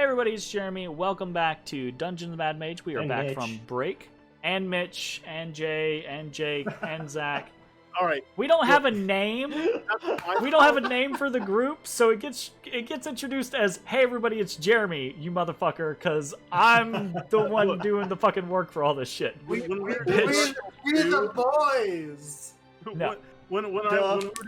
Hey everybody, it's Jeremy. Welcome back to Dungeons Mad Mage. We are back from break. And Mitch, and Jay, and Jake, and Zach. All right. We don't have a name. We don't have a name for the group, so it gets introduced as, "Hey everybody, it's Jeremy, you motherfucker," because I'm the one doing the fucking work for all this shit. We're the boys. No. When we were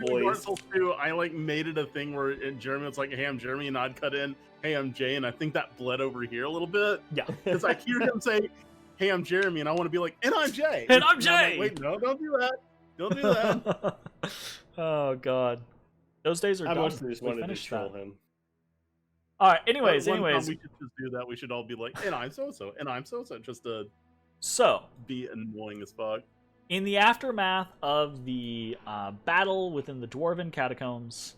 doing Dark Souls 2, I made it a thing where Jeremy was like, "Hey, I'm Jeremy," and I'd cut in, "Hey, I'm Jay," and I think that bled over here a little bit. Yeah. Because I hear him say, "Hey, I'm Jeremy," and I want to be like, "And I'm Jay." And I'm Jay! Wait, no, don't do that. Don't do that. Oh, God. Those days are done. I mostly just We wanted to finished troll that. him. All right, anyways. We should just do that. We should all be like, "And I'm so-so," and I'm so-so, just to be annoying as fuck. In the aftermath of the battle within the Dwarven Catacombs,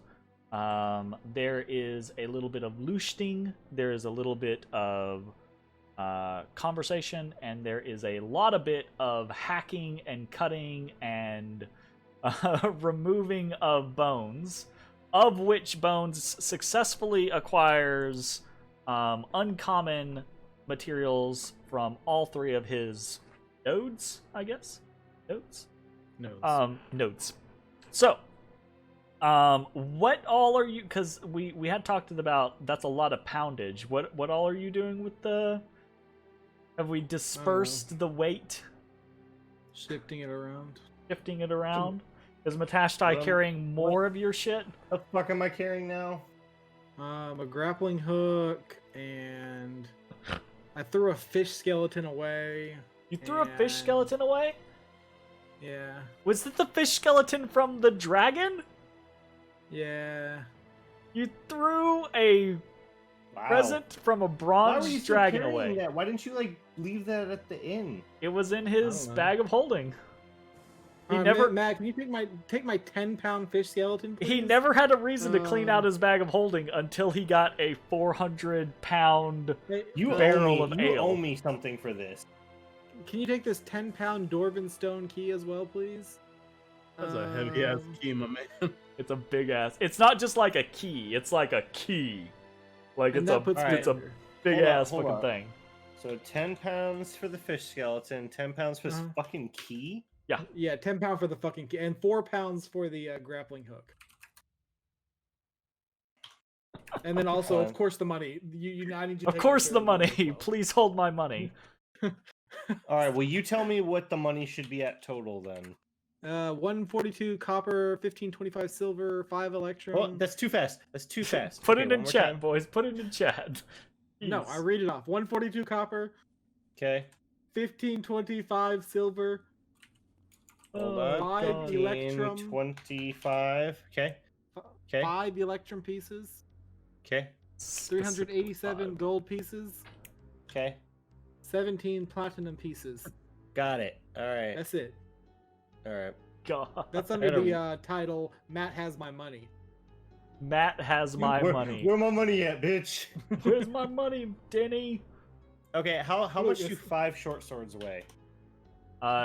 there is a little bit of looting, there is a little bit of conversation, and there is a lot of bit of hacking and cutting and removing of bones, of which Bones successfully acquires uncommon materials from all three of his nodes, I guess? Nodes. So, what all are you? Because we had talked about that's a lot of poundage. What all are you doing with the? Have we dispersed the weight? Shifting it around. Is Matashtai carrying more of your shit? What the fuck am I carrying now? A grappling hook, and I threw a fish skeleton away. You threw a fish skeleton away? Yeah. Was it the fish skeleton from the dragon? Yeah. You threw a present from a bronze dragon away. That? Why didn't you leave that at the inn? It was in his bag of holding. He never. Matt, can you take my 10-pound fish skeleton, please? He never had a reason to clean out his bag of holding until he got a 400-pound barrel of ale. You owe me something for this. Can you take this 10-pound Dwarven stone key as well, please? That's a heavy-ass key, my man. It's a big-ass... It's not just like a key. It's like a key. Like, it's a big-ass fucking thing. So 10 pounds for the fish skeleton, 10 pounds for this fucking key? Yeah. Yeah, 10 pounds for the fucking key, and 4 pounds for the grappling hook. And then also, of course, the money. I need you to of course, the money. Please hold my money. All right. Well, you tell me what the money should be at total then. 142 copper, 1525 silver, 5 electrum. Oh, that's too fast. Put it in chat, boys. Put it in chat. No, I read it off. 142 copper. Okay. 1525 silver. Hold on. 5 electrum. 25. Okay. 5 electrum pieces. Okay. 387 gold pieces. Okay. 17 platinum pieces. Got it. All right. That's it. All right. God. That's under the title "Matt Has My Money." Matt has my money. Where my money at, bitch? Where's my money, Denny? Okay. How much do 5 short swords weigh?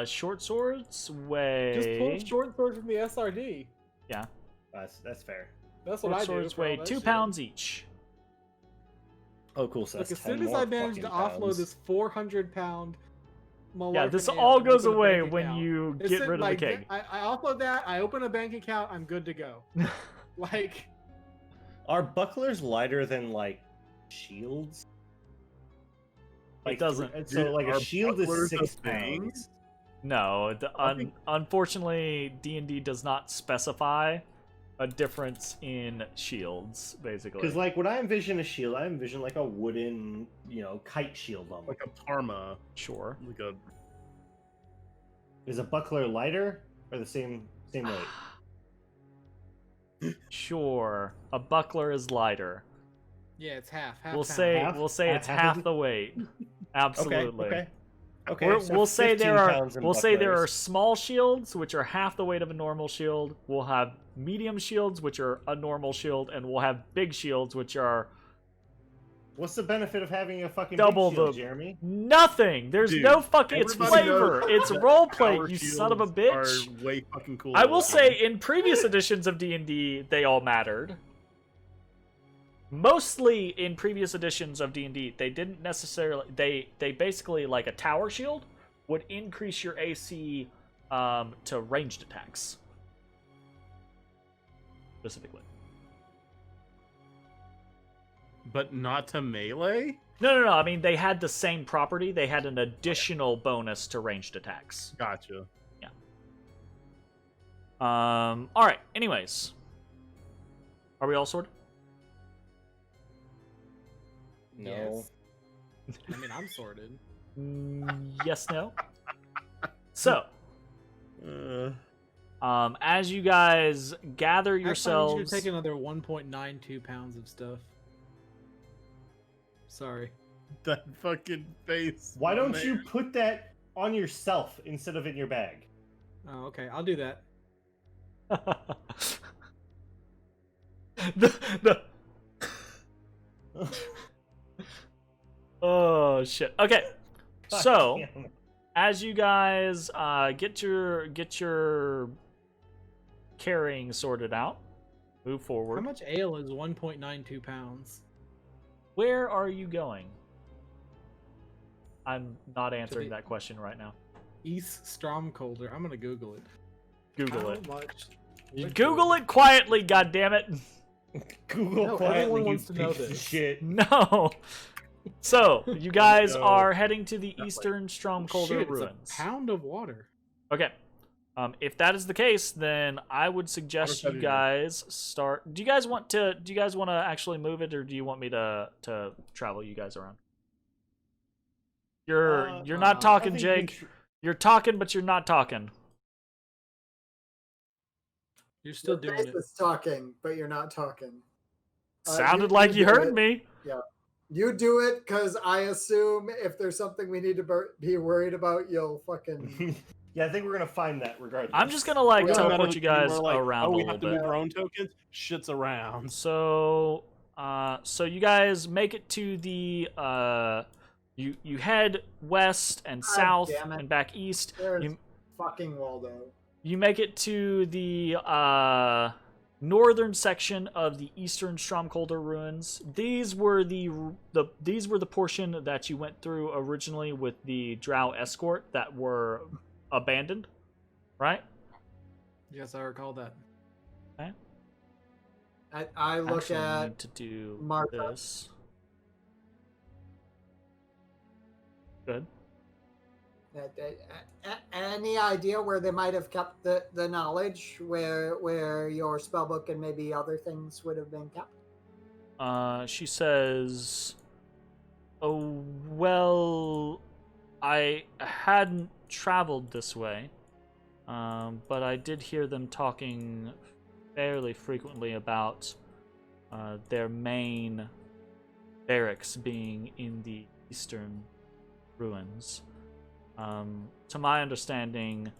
Short swords weigh. Just pull short swords from the SRD. Yeah. That's fair. That's what short I do. Swords weigh 2 pounds each. Oh, cool. So as soon as I manage to offload this 400-pound. Yeah, this all goes away when you get rid of the king. I offload that. I open a bank account. I'm good to go. Are bucklers lighter than shields? It doesn't. So a shield is 6 pounds. No, unfortunately, D&D does not specify a difference in shields, basically. Because when I envision a shield, I envision a wooden, kite shield almost. Like a parma. Sure. Is a buckler lighter or the same weight? Sure, a buckler is lighter. Yeah, it's half. We'll say it's half the weight. Absolutely. Okay. We'll say there are small shields, which are half the weight of a normal shield. We'll have medium shields, which are a normal shield, and we'll have big shields, which are. What's the benefit of having a fucking double big shield, the Jeremy? Nothing. There's no fucking. It's flavor. It's roleplay. You son of a bitch. Are way fucking cool. I will say, in previous editions of D&D, they all mattered. mostly in previous editions of D&D, they didn't necessarily they basically like a tower shield would increase your AC to ranged attacks specifically. But not to melee? No. I mean, they had the same property. They had an additional bonus to ranged attacks. Gotcha. Yeah. All right. Anyways, are we all sorted? No. Yes. I mean, I'm sorted. Yes. No. So, as you guys gather yourselves, Actually, I need you to take another 1.92 pounds of stuff. Sorry. That fucking face. Why don't you put that on yourself instead of in your bag? Oh, okay. I'll do that. the Oh shit. Okay. So, as you guys get your carrying sorted out, move forward. How much ale is 1.92 pounds? Where are you going? I'm not answering that question right now. East Stromcolder. I'm gonna Google it. Google How it. much? Google it quietly, goddammit. Google No, quietly, everyone you wants to know piece of this. shit. No. So, you guys No. are heading to the Eastern Stromcolder Shit, ruins. It's a pound of water. Okay. If that is the case, then I would suggest you guys start. Do you guys want to actually move it, or do you want me to travel you guys around? You're not talking, Jake. You're talking, but you're not talking. You're still Your doing face it. is talking, but you're not talking. Sounded like you do heard it. me. Yeah. You do it because I assume if there's something we need to be worried about, you'll fucking. Yeah, I think we're gonna find that regardless. I'm just gonna like Yeah, teleport you guys we're like, around oh, a we little have to bit. move our own tokens? Shit's around. So you guys make it to the you head west and south damn it. and back east. There's You fucking Waldo. you make it to the northern section of the Eastern Stromcolder ruins. These were the portion that you went through originally with the Drow escort that were abandoned, right? Yes, I recall that. Okay. I look Actually, I at need to do Martha. this. Good. Any idea where they might have kept the knowledge, where your spellbook and maybe other things would have been kept? She says, "Oh, well, I hadn't traveled this way, but I did hear them talking fairly frequently about their main barracks being in the eastern ruins. To my understanding,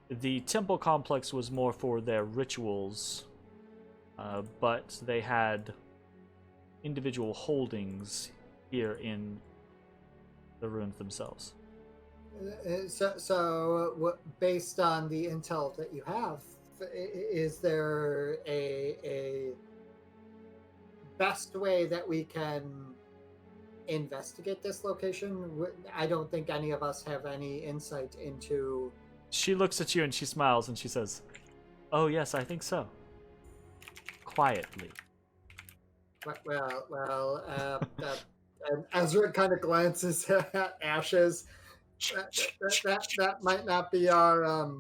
the temple complex was more for their rituals, but they had individual holdings here in the ruins themselves." So, based on the intel that you have, is there a best way that we can investigate this location? I don't think any of us have any insight into. She looks at you and she smiles and she says, "Oh yes, I think so." Quietly. And Ezra kind of glances at Ashes. That might not be our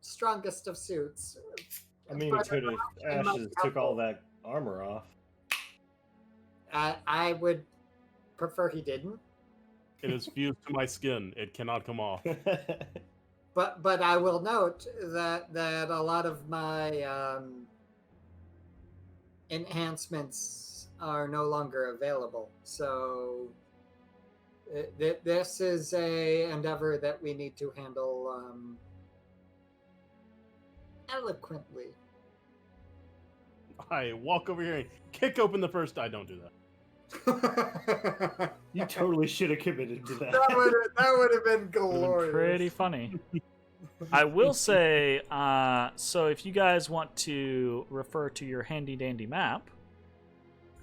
strongest of suits. I mean, it could have. Ashes took all that armor off. I would prefer he didn't. It is fused to my skin. It cannot come off. But I will note that a lot of my enhancements are no longer available. So this is a endeavor that we need to handle eloquently. I walk over here and kick open the first. I don't do that. You totally should have committed to that. That would have been It would've been glorious. pretty funny. I will say, so if you guys want to refer to your handy dandy map,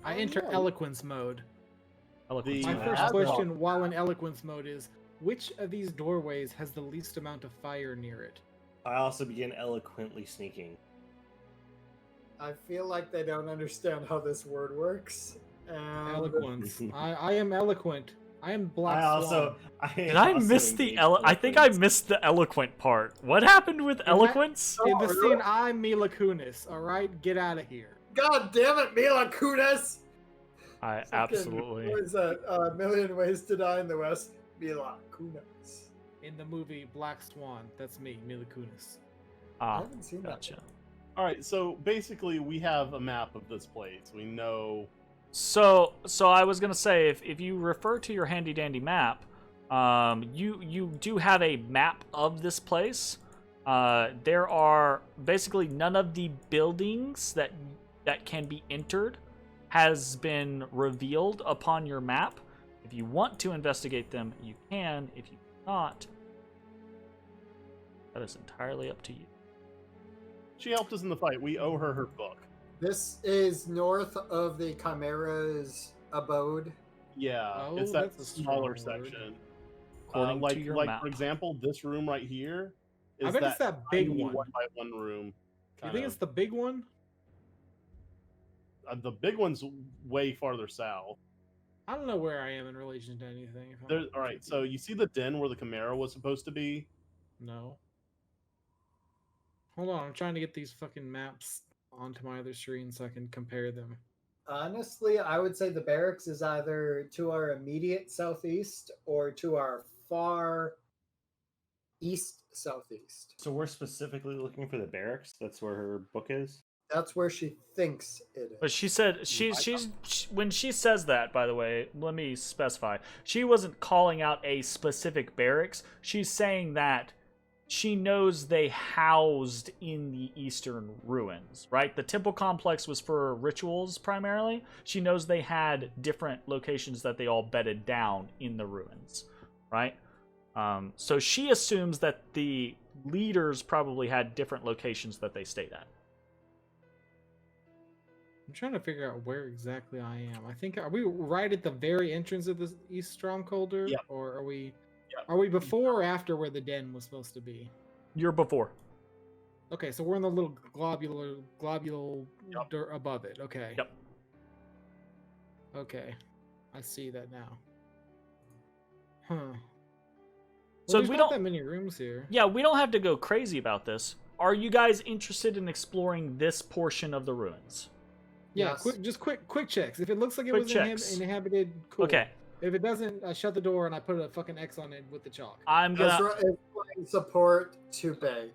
I enter eloquence mode. eloquence My map. first Mad question while in eloquence mode is, which of these doorways has the least amount of fire near it? I also begin eloquently sneaking. I feel like they don't understand how this word works. Eloquence. I am eloquent. I am Black Swan. Did I miss the I think I missed the eloquent part. What happened with eloquence? In the scene, I'm Mila Kunis. All right, get out of here. God damn it, Mila Kunis! I Fucking- absolutely. What is that? A Million Ways to Die in the West? Mila Kunis. In the movie Black Swan, that's me, Mila Kunis. I Ah, haven't seen gotcha. that. All right, so basically we have a map of this place. We know. So I was gonna say, if you refer to your handy dandy map, you do have a map of this place. There are basically none of the buildings that can be entered has been revealed upon your map. If you want to investigate them, you can. If you not, that is entirely up to you. She helped us in the fight. We owe her book. This is north of the Chimera's abode. Yeah, Oh, it's that that's a smaller strong word. section. According like, to your like map. for example, this room right here is I bet it's that big tiny one. 1x1 room. You kind think of. it's the big one? The big one's way farther south. I don't know where I am in relation to anything. if I'm There's, all right, so you see the den where the Chimera was supposed to be? No. Hold on, I'm trying to get these fucking maps onto my other screen so I can compare them. Honestly, I would say the barracks is either to our immediate southeast or to our far east southeast. So we're specifically looking for the barracks. That's where her book is. That's where she thinks it is. But she said when she says that, by the way, let me specify. She wasn't calling out a specific barracks. She's saying that she knows they housed in the eastern ruins, right? The temple complex was for rituals primarily. She knows they had different locations that they all bedded down in the ruins, right? So she assumes that the leaders probably had different locations that they stayed at. I'm trying to figure out where exactly I am. I think, are we right at the very entrance of the East Strongholder? Yep. Or are we Yep. are we before or after where the den was supposed to be? You're before. Okay, so we're in the little globule Yep. dirt above it. Okay. Yep. Okay. I see that now. Huh. Well, So there's we not don't- that many rooms here. Yeah, we don't have to go crazy about this. Are you guys interested in exploring this portion of the ruins? Yeah, Yes. quick checks. If it looks like it Quick was checks. inhabited, cool. Okay, If it doesn't, I shut the door and I put a fucking X on it with the chalk. I'm gonna Ezra is playing support to Bay.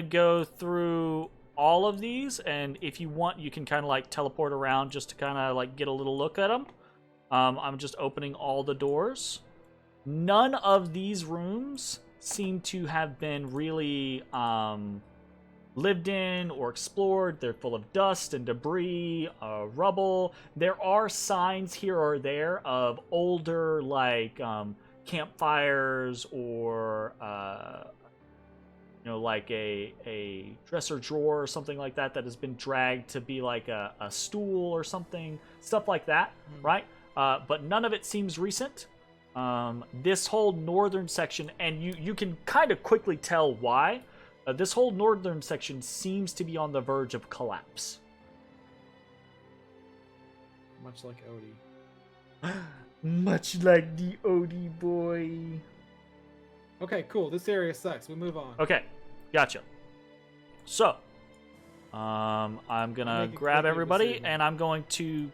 go through all of these, and if you want, you can kind of like teleport around just to kind of like get a little look at them. I'm just opening all the doors. None of these rooms seem to have been really lived in or explored. They're full of dust and debris, rubble. There are signs here or there of older, like campfires or like a dresser drawer or something like that that has been dragged to be like a stool or something, stuff like that, right? But none of it seems recent. This whole northern section, and you can kind of quickly tell why. This whole northern section seems to be on the verge of collapse. Much like Odie. Much like the Odie boy. Okay, cool. This area sucks. We move on. Okay, gotcha. So, I'm gonna Make a grab quick everybody, decision. and I'm going to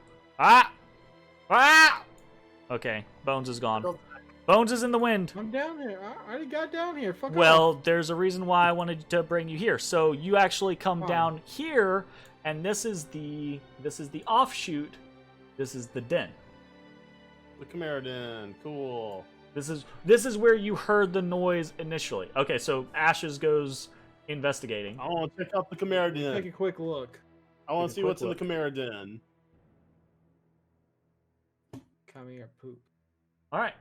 Okay, Bones is gone. Bones is in the wind. I'm down here. I already got down here. Fuck Well, off. there's a reason why I wanted to bring you here. So you actually come Oh. down here, and this is the offshoot. This is the den. The Chimera Den. Cool. This is where you heard the noise initially. Okay, so Ashes goes investigating. I want to check out the Chimera Den. Take a quick look. I want take a to see quick what's in the look. Chimera Den. Come here, poop. All right.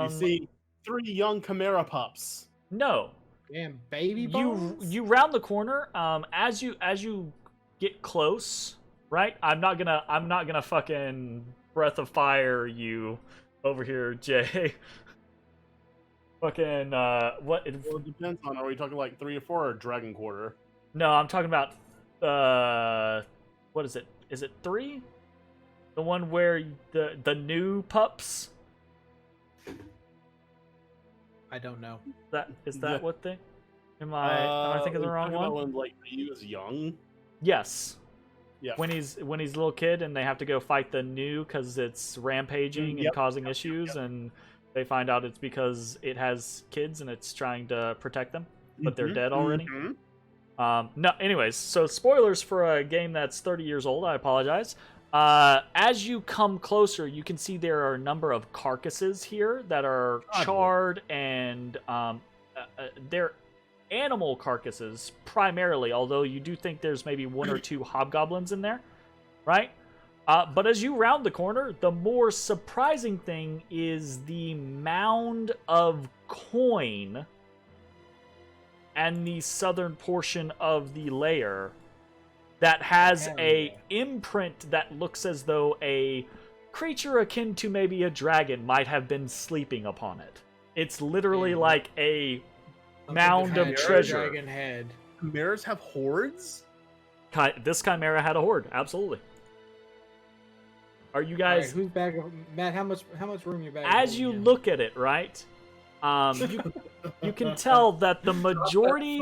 You see 3 young Chimera pups. No. Damn baby bones. You round the corner. As you get close, right? I'm not gonna fucking breath of fire you over here, Jay. Fucking what? Well, it depends on, are we talking like 3 or 4 or Dragon Quarter? No, I'm talking about what is it? Is it 3? The one where the new pups? I don't know. Is that what they? Am I thinking the wrong one? When, like, he was young. Yes. Yeah. When he's a little kid and they have to go fight the new because it's rampaging and causing issues, and they find out it's because it has kids and it's trying to protect them, but they're dead already. No, anyways, so spoilers for a game that's 30 years old. I apologize. As you come closer, you can see there are a number of carcasses here that are charred, and they're animal carcasses primarily, although you do think there's maybe 1 or 2 hobgoblins in there, right? But as you round the corner, the more surprising thing is the mound of coin and the southern portion of the layer that has a imprint that looks as though a creature akin to maybe a dragon might have been sleeping upon it. It's literally like a mound of treasure. Dragon head. Chimeras have hordes? This chimera had a horde, absolutely. Are you guys? Right, who's bag? Matt, how much room your bag? As you look at it, right? You can tell that the majority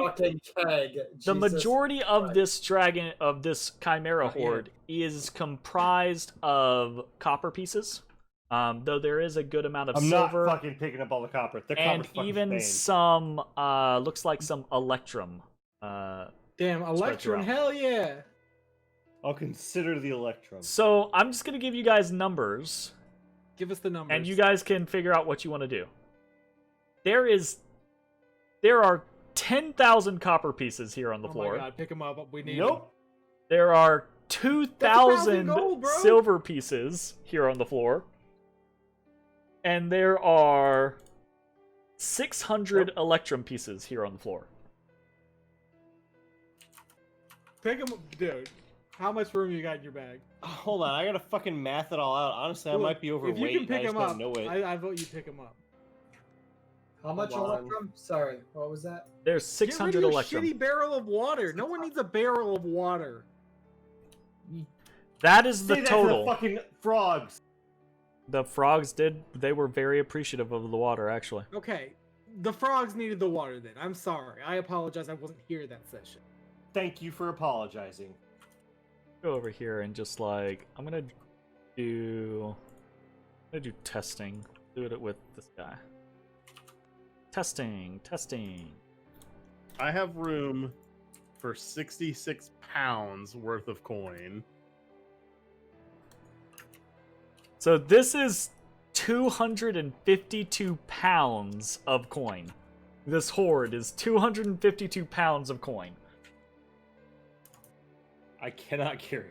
of this dragon, of this chimera horde, is comprised of copper pieces. Though there is a good amount of silver. I'm not fucking picking up all the copper. And even some looks like some electrum. Damn, electrum, hell yeah! I'll consider the electrum. So I'm just gonna give you guys numbers. Give us the numbers. And you guys can figure out what you want to do. There are 10,000 copper pieces here on the floor. Oh my god, pick them up. We need Nope. There are 2,000 gold, bro. silver pieces here on the floor. And there are 600 electrum pieces here on the floor. Pick them up, dude. How much room you got in your bag? Hold on, I gotta fucking math it all out. Honestly, I might be overweight. If you can pick them up, know it. I vote you pick them up. How much electrum? Sorry, what was that? There's 600 Get rid of electrum. Shitty barrel of water. No one needs a barrel of water. That is the Say that total. to the fucking frogs. The frogs they were very appreciative of the water, actually. Okay, the frogs needed the water then. I'm sorry. I apologize. I wasn't here that session. Thank you for apologizing. Go over here and just like I'm gonna do testing. Do it with this guy. Testing. I have room for 66 pounds worth of coin. So this is 252 pounds of coin. This horde is 252 pounds of coin. I cannot carry.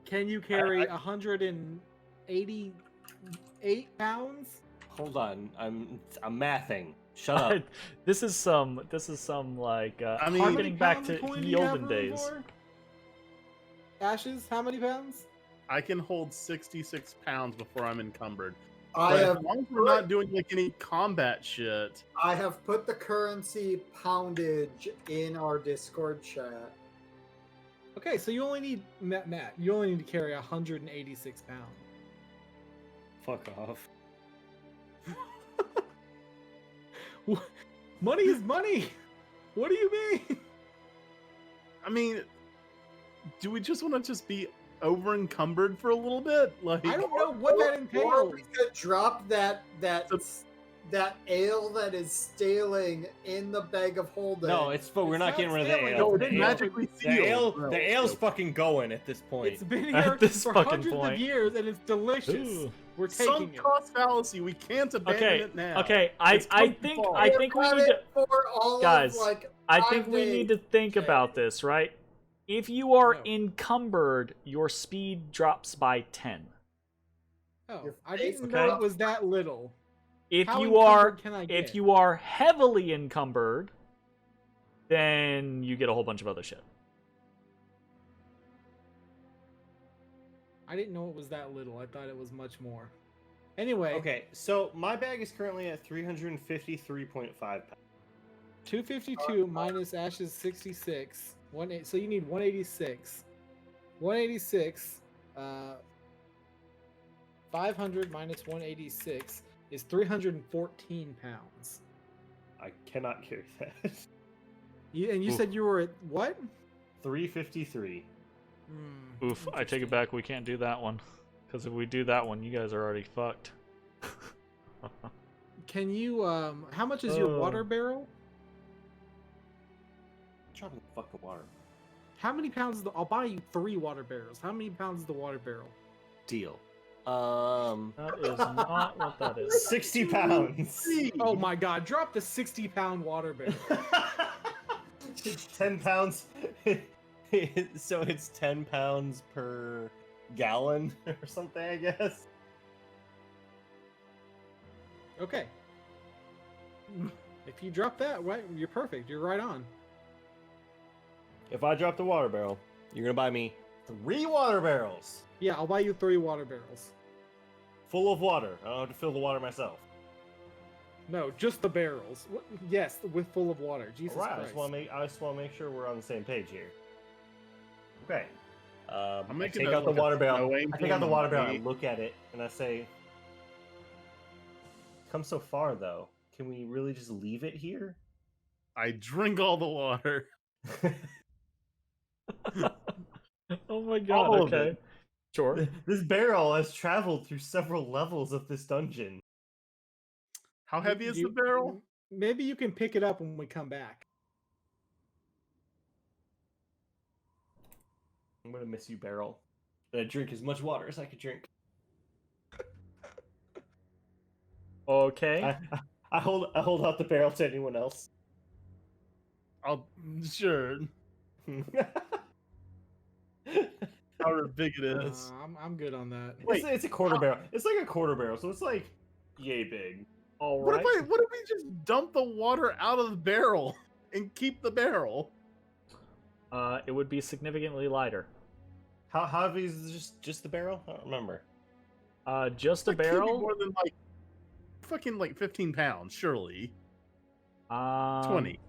Can you carry 188 pounds? Hold on, I'm mathing. Shut up. This is some like I mean, harkening back to How many pounds of coin do the you have olden room days. for? Ashes, how many pounds? I can hold 66 pounds before I'm encumbered. I But have as long as we're not doing like any combat shit. I have put the currency poundage in our Discord chat. Okay, so you only need Matt. You only need to carry 186 pounds. Fuck off. Money is money. What do you mean? I mean, do we just want to just be over encumbered for a little bit? Like, I don't know what that Or entails. we could drop that ale that is staling in the bag of holding. No, but we're It's not not getting rid of the stealing, ale. no, it's it's The ale- magically The sealed. ale's fucking going at this point. It's been At here this for fucking hundreds point. of years, and it's delicious. Ooh. We're taking Sunk it. cost fallacy. We can't abandon it now. Okay. It's I come think far. I think we need to for all guys, of, like, I 5 think we need to days. think about this, right? If you are No. encumbered, your speed drops by 10. Oh, Your I face didn't okay. know it was that little. If How you are encumbered can I if get? you are heavily encumbered, then you get a whole bunch of other shit. I didn't know it was that little. I thought it was much more. Anyway, Okay, so my bag is currently at 353.5 pounds. 252 minus Ash's 66. So you need 186. 186. 500 minus 186 is 314 pounds. I cannot carry that. And you said you were at what? 353. Oof, I take it back. We can't do that one. Because if we do that one, you guys are already fucked. Can you, how much is your water barrel? Dropping the fucking water. How many pounds is I'll buy you 3 water barrels. How many pounds is the water barrel? Deal. That is not what that is. 60 pounds. Oh my god, drop the 60-pound water barrel. It's 10 pounds. So it's 10 pounds per gallon or something, I guess. Okay. If you drop that, right, you're perfect. You're right on. If I drop the water barrel, you're gonna buy me 3 water barrels Yeah, I'll buy you 3 water barrels. full of water. I don't have to fill the water myself. No, just the barrels. Yes, with full of water. Jesus All right, Christ. I just want to make sure we're on the same page here. Okay. I making take a out the look at water barrel. snowing I take out the water barrel. I and look at it and I say, "Come so far, though. Can we really just leave it here?" I drink all the water. Oh my god, All of okay. it. Sure. This barrel has traveled through several levels of this dungeon. How heavy is the barrel? Maybe you can pick it up when we come back. I'm gonna miss you, barrel. And I drink as much water as I could drink. Okay. I hold out the barrel to anyone else. Sure. However big it is. I'm good on that. Wait, it's a quarter barrel. It's like a quarter barrel, so it's like yay big. All What right. if we just dump the water out of the barrel and keep the barrel? It would be significantly lighter. How heavy is just the barrel? I don't remember. Just a That can't be barrel. more than fucking 15 pounds, surely. 20. 20.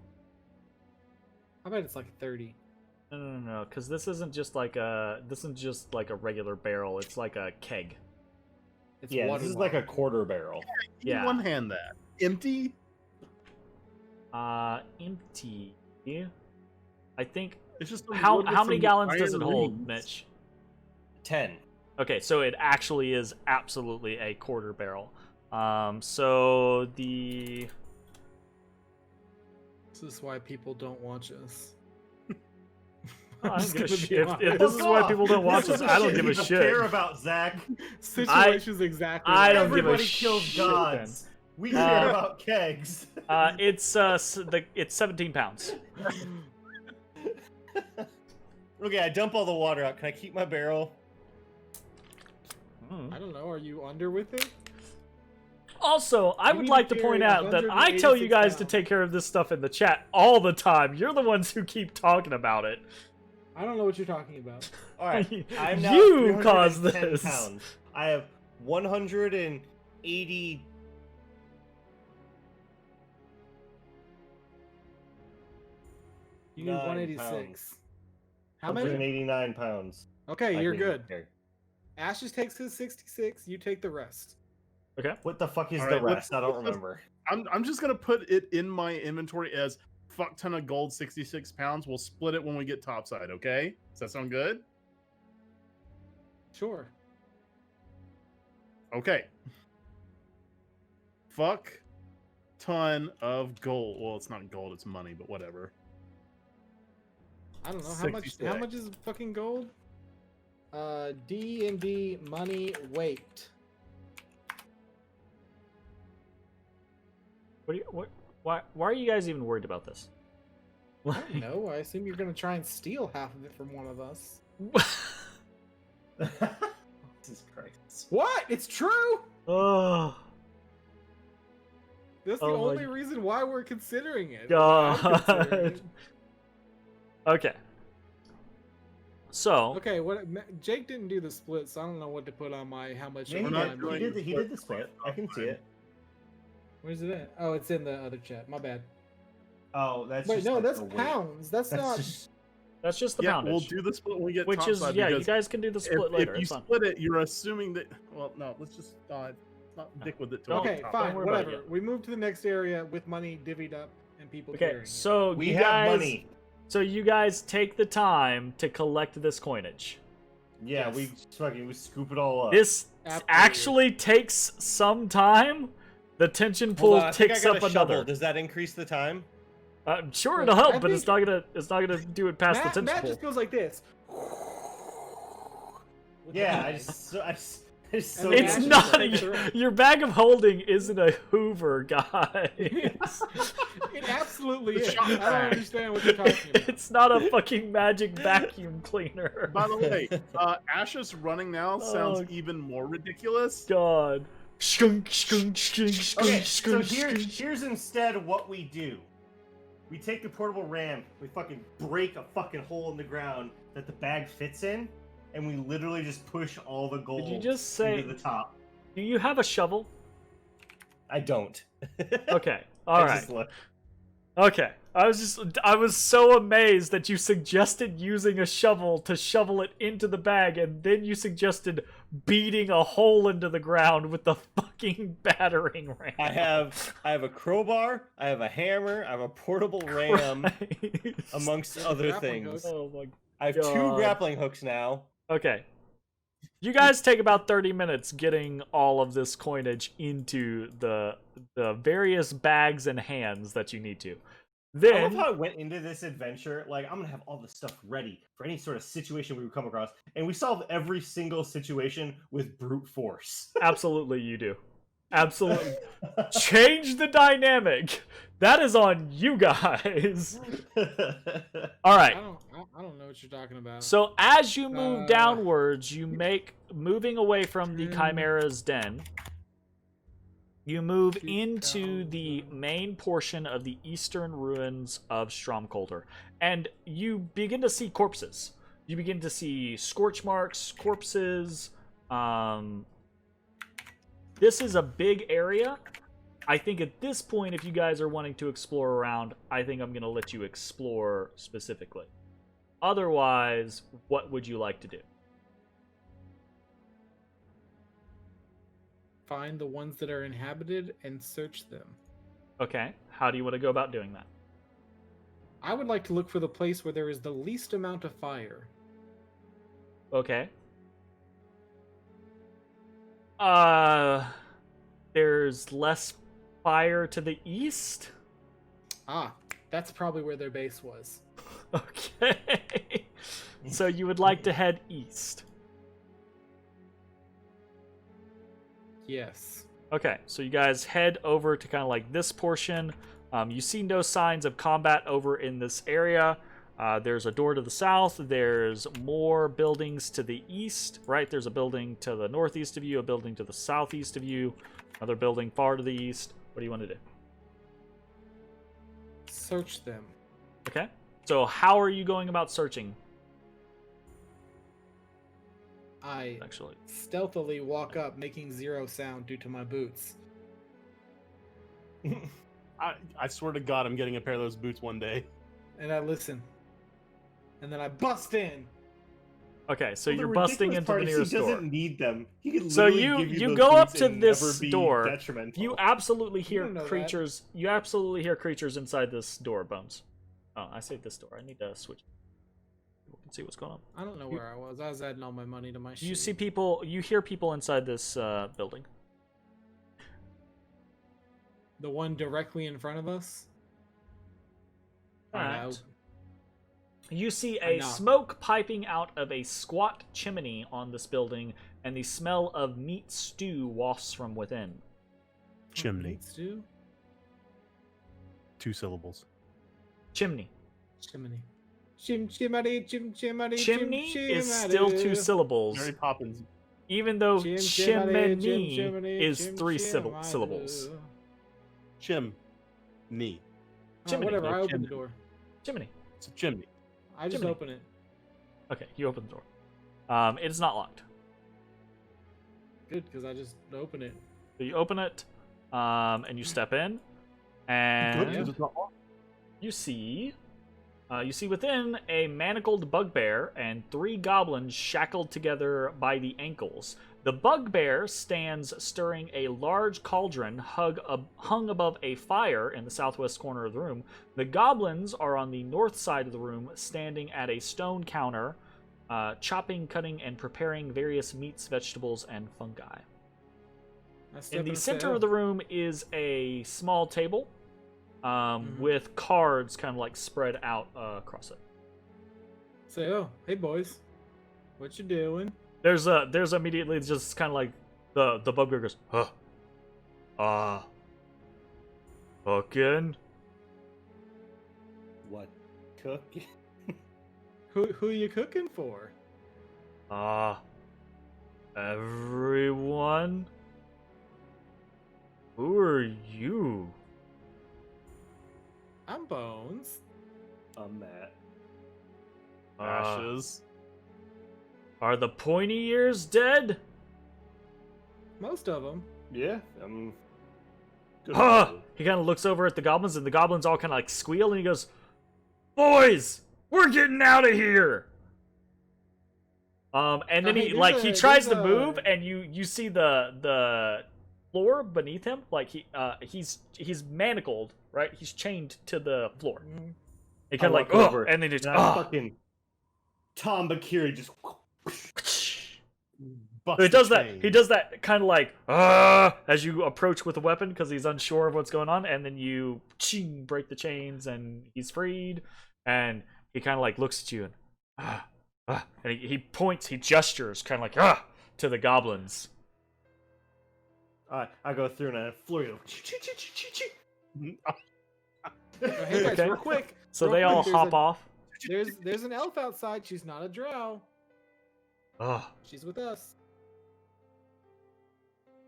I bet it's like 30. No, because this isn't just like a regular barrel. It's like a keg. It's Yeah, water this is like a water. quarter barrel. Yeah. One hand that. Empty? Empty. I think. It's just How with many some gallons does iron it hold, rings. Mitch? 10. Okay, so it actually is absolutely a quarter barrel. So the This is why people don't watch us. I I'm don't just give a gonna shit. be If honest. this is why people don't watch us, I don't give a You shit. care about Zach. Situation's exactly I right. don't give a Everybody kills shit, gods. We care about kegs. It's 17 pounds. Okay, I dump all the water out. Can I keep my barrel? I don't know. Are you under with it? Also, I You would need like to to point carry out that I tell you 186 guys to pounds. take care of this stuff in the chat all the time. You're the ones who keep talking about it. I don't know what you're talking about. All right, I'm now You at caused 310 this. Pounds. I have 180. You need 186. How many? 189 pounds. Okay, I you're can good. carry. Ashes takes his 66. You take the rest. Okay. What the fuck is All the right, rest? let's- I don't let's- remember. I'm just gonna put it in my inventory as fuck ton of gold, 66 pounds. We'll split it when we get topside, okay? Does that sound good? Sure. Okay. Fuck ton of gold. Well, it's not gold, it's money, but whatever. I don't know how 66. much is fucking gold? D&D money weight. Why are you guys even worried about this? I don't know. I assume you're gonna try and steal half of it from one of us. Jesus Christ. What? It's true. Oh. That's the Oh my only reason why we're considering it. I'm God. considering it. Okay. So, Okay, Jake didn't do the split, so I don't know what to put on my how much. Yeah, We're of not time. doing he did the split. I can see it. Where's it at? Oh, it's in the other chat. My bad. Oh, that's Wait, just no, like that's the weight. pounds. That's not. Just... that's just the Yeah, poundage. we'll do the split when we get which is, topside, yeah, you because guys can do the split later. If you It's fine. split it, you're assuming that. Well, no, let's just not dick with it. Don't- Okay, top. fine, worry about it whatever. yet. We move to the next area with money divvied up and people Okay, carrying it. so We you have guys, money. so you guys take the time to collect this coinage. Yeah, Yes. we scoop it all up. This Absolutely. actually takes some time. The tension Hold pool on, I think I ticks got up a shovel. another. Does that increase the time? Sure, Wait, it'll help, I but it's not gonna do it past the tension Matt pool. just goes like this. Yeah, I just so It's Actually not takes her- your bag of holding isn't a Hoover, guys. It absolutely The is. shop I don't bag. understand what you're talking about. It's not a fucking magic vacuum cleaner. By the way, Ashes running now sounds Oh. even more ridiculous. God. Skunk, skunk, skunk, skunk, Okay, so skunk, skunk. here's instead what we do. We take the portable ram, we fucking break a fucking hole in the ground that the bag fits in, and we literally just push all the gold Did you just say? into the top. Do you have a shovel? I don't. Okay. I All right. just look. Okay. I was so amazed that you suggested using a shovel to shovel it into the bag, and then you suggested beating a hole into the ground with the fucking battering ram. I have a crowbar, I have a hammer, I have a portable ram, Christ. amongst other Grappling things. hook. Oh my. I have 2 God. grappling hooks now. Okay. You guys take about 30 minutes getting all of this coinage into the various bags and hands that you need to. I love Then how I went into this adventure, like, I'm gonna have all this stuff ready for any sort of situation we would come across, and we solve every single situation with brute force. absolutely you do. Absolutely. Change the dynamic. That is on you guys. All right. I don't know what you're talking about. So as you move Uh, downwards, you make moving away from the Hmm. Chimera's den. You move Keep into down, the main portion of the eastern ruins of Stromkolder, and you begin to see corpses. You begin to see scorch marks, corpses. This is a big area. I think at this point, if you guys are wanting to explore around, I think I'm going to let you explore specifically. Otherwise, what would you like to do? Find the ones that are inhabited and search them. Okay, how do you want to go about doing that? I would like to look for the place where there is the least amount of fire. Okay. There's less fire to the east? Ah, that's probably where their base was. Okay. So you would like to head east. Yes. Okay, so you guys head over to kind of like this portion. You see no signs of combat over in this area. There's a door to the south. There's more buildings to the east, right? There's a building to the northeast of you, a building to the southeast of you, another building far to the east. What do you want to do? Search them. Okay. So how are you going about searching, I actually? stealthily walk up, making 0 sound due to my boots. I swear to God, I'm getting a pair of those boots one day. And I listen. And then I bust in. Okay, so Well, the you're busting ridiculous into part the is neast he door. doesn't need them. He can So literally give you those go up boots to and this never be door. detrimental. You absolutely hear don't know that. creatures. You absolutely hear creatures inside this door, Bones. Oh, I say this door. I need to switch. People can see what's going on. I don't know where I was. I was adding all my money to my shit. You see people. You hear people inside this building. the one directly in front of us? Find Alright. out. You see I a knock. smoke piping out of a squat chimney on this building, and the smell of meat stew wafts from within. Chimney. Meat stew? 2 syllables. Chimney. Chimney. Chimney, chimney, Chimney is still 2 syllables, Mary Poppins. even though Chimney chimney is 3 syllables. Chimney. Chimney. Whatever. I open chimney. the door. Chimney. It's a chimney. I just Chimney. open it. Okay, you open the door. It is not locked. Good, because I just open it. So you open it, and you step in, and Good, 'cause it's not locked. you see within a manacled bugbear and 3 goblins shackled together by the ankles. The bugbear stands stirring a large cauldron hung above a fire in the southwest corner of the room. The goblins are on the north side of the room, standing at a stone counter, chopping, cutting, and preparing various meats, vegetables, and fungi. In the center of the room is a small table with cards kind of like spread out across it. Say, oh, hey boys, what you doing? There's immediately just kind of like the bugbear goes, cooking. What? Cook? Who you cooking for? Everyone. Who are you? I'm Bones. I'm Matt. Ashes. Are the pointy ears dead? Most of them. Yeah, I'm. Good. He kind of looks over at the goblins, and the goblins all kind of like squeal, and he goes, "Boys, we're getting out of here!" And then he tries to move, and you see the floor beneath him, like he's manacled, right? He's chained to the floor. He kind of like over, and then just fucking Tom Bakiri just. So he does that. He does that kind of like as you approach with a weapon because he's unsure of what's going on, and then you break the chains, and he's freed. And he kind of like looks at you and and he points, he gestures, kind of like to the goblins. I go through and I flurry. Hey guys, real quick. So real they all quick, hop off. There's an elf outside. She's not a drow. She's with us.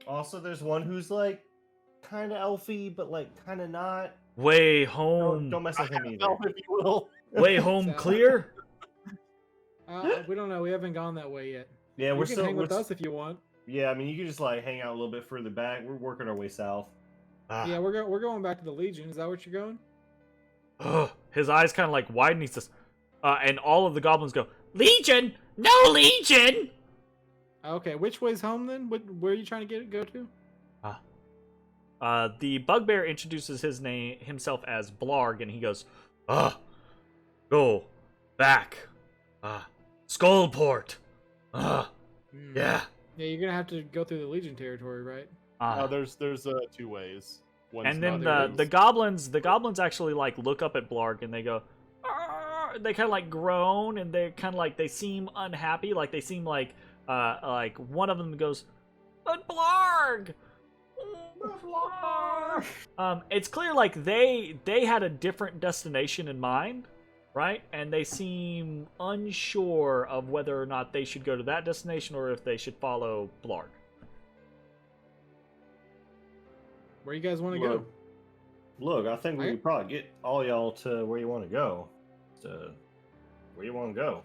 Also, there's one who's like kind of elfy, but like kind of not. Way home. Don't mess with him either. If you will. Way home clear. We don't know. We haven't gone that way yet. Yeah, You can hang with us if you want. Yeah, I mean, you can just like hang out a little bit further back. We're working our way south. Yeah, we're going back to the Legion. Is that what you're going? His eyes kind of like widen. He says, and all of the goblins go, "Legion, no Legion." Okay, which way's home then? Where are you trying to go to? The bugbear introduces himself as Blarg, and he goes, go back, Skullport. Yeah. Yeah, you're gonna have to go through the Legion territory, right? There's 2 ways. One's And then not the goblins actually like look up at Blarg, and they go, they kind of like groan, and they kind of like they seem unhappy, like they seem like one of them goes, "But Blarg." It's clear like they had a different destination in mind, right? And they seem unsure of whether or not they should go to that destination or if they should follow Blarg. Where you guys want to go? Look, I think we could probably get all y'all to where you want to go. Where you want to go?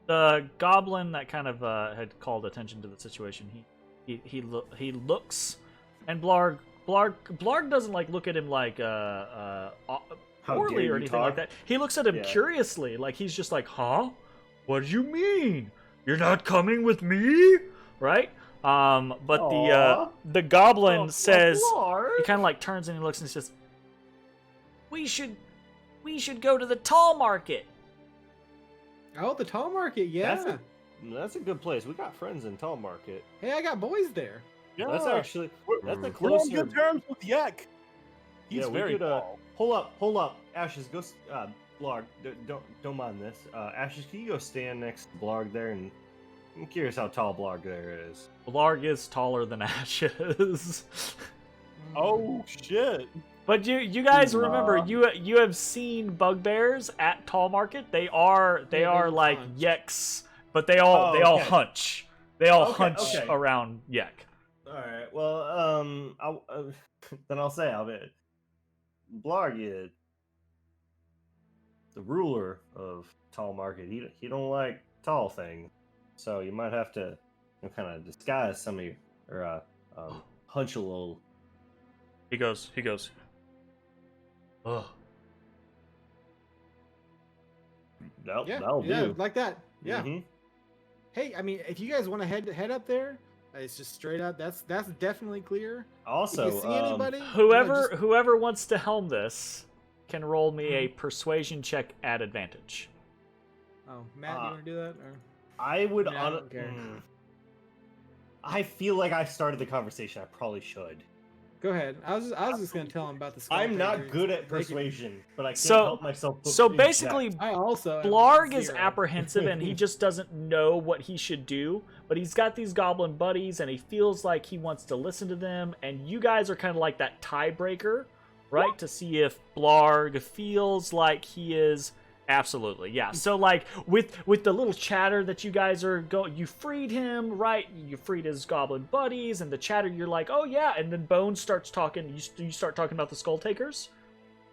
The goblin that kind of had called attention to the situation, he looks, and Blarg doesn't like look at him like poorly or anything like that. He looks at him curiously, like he's just like, "Huh? What do you mean? You're not coming with me?" Right? But the goblin says, he kind of like turns and he looks and says, we should go to the Tall Market." Oh, the Tall Market, yeah. That's a good place. We got friends in Tall Market. Hey, I got boys there. Yeah, That's actually the we're on closer. good terms with Yek. He's very cool. Hold up, Ashes. Go, Blarg. Don't mind this. Ashes, can you go stand next to Blarg there? And I'm curious how tall Blarg there is. Blarg is taller than Ashes. Oh shit! But you guys remember, you have seen bugbears at Tall Market. They are like hunch. Yeks, but they all hunch. They all hunch okay. around Yek. All right. Well, then I'll say I'll bet Blarg is the ruler of Tall Market. He don't like tall things, so you might have to kind of disguise some of your or hunch a little. He goes. Ugh. That'll yeah, do. like that. Yeah. Mhm. Hey, I mean, if you guys want to head up there, it's just straight up. That's definitely clear. Also, if you see anybody, Whoever wants to helm this can roll me a persuasion check at advantage. Oh, Matt, you want to do that? Or? I would. I don't care. I feel like I started the conversation. I probably should. Go ahead. I was just gonna tell him about the. I'm not Skull good Takers. at persuasion, but I can't So- help myself. So basically, I also. am Blarg is 0. apprehensive and he just doesn't know what he should do, but he's got these goblin buddies and he feels like he wants to listen to them, and you guys are kind of like that tiebreaker, right? To see if Blarg feels like he is. Absolutely, yeah. So like with the little chatter that you guys are you freed him, right? You freed his goblin buddies, and the chatter, you're like, oh yeah, and then Bones starts talking. You start talking about the Skull Takers.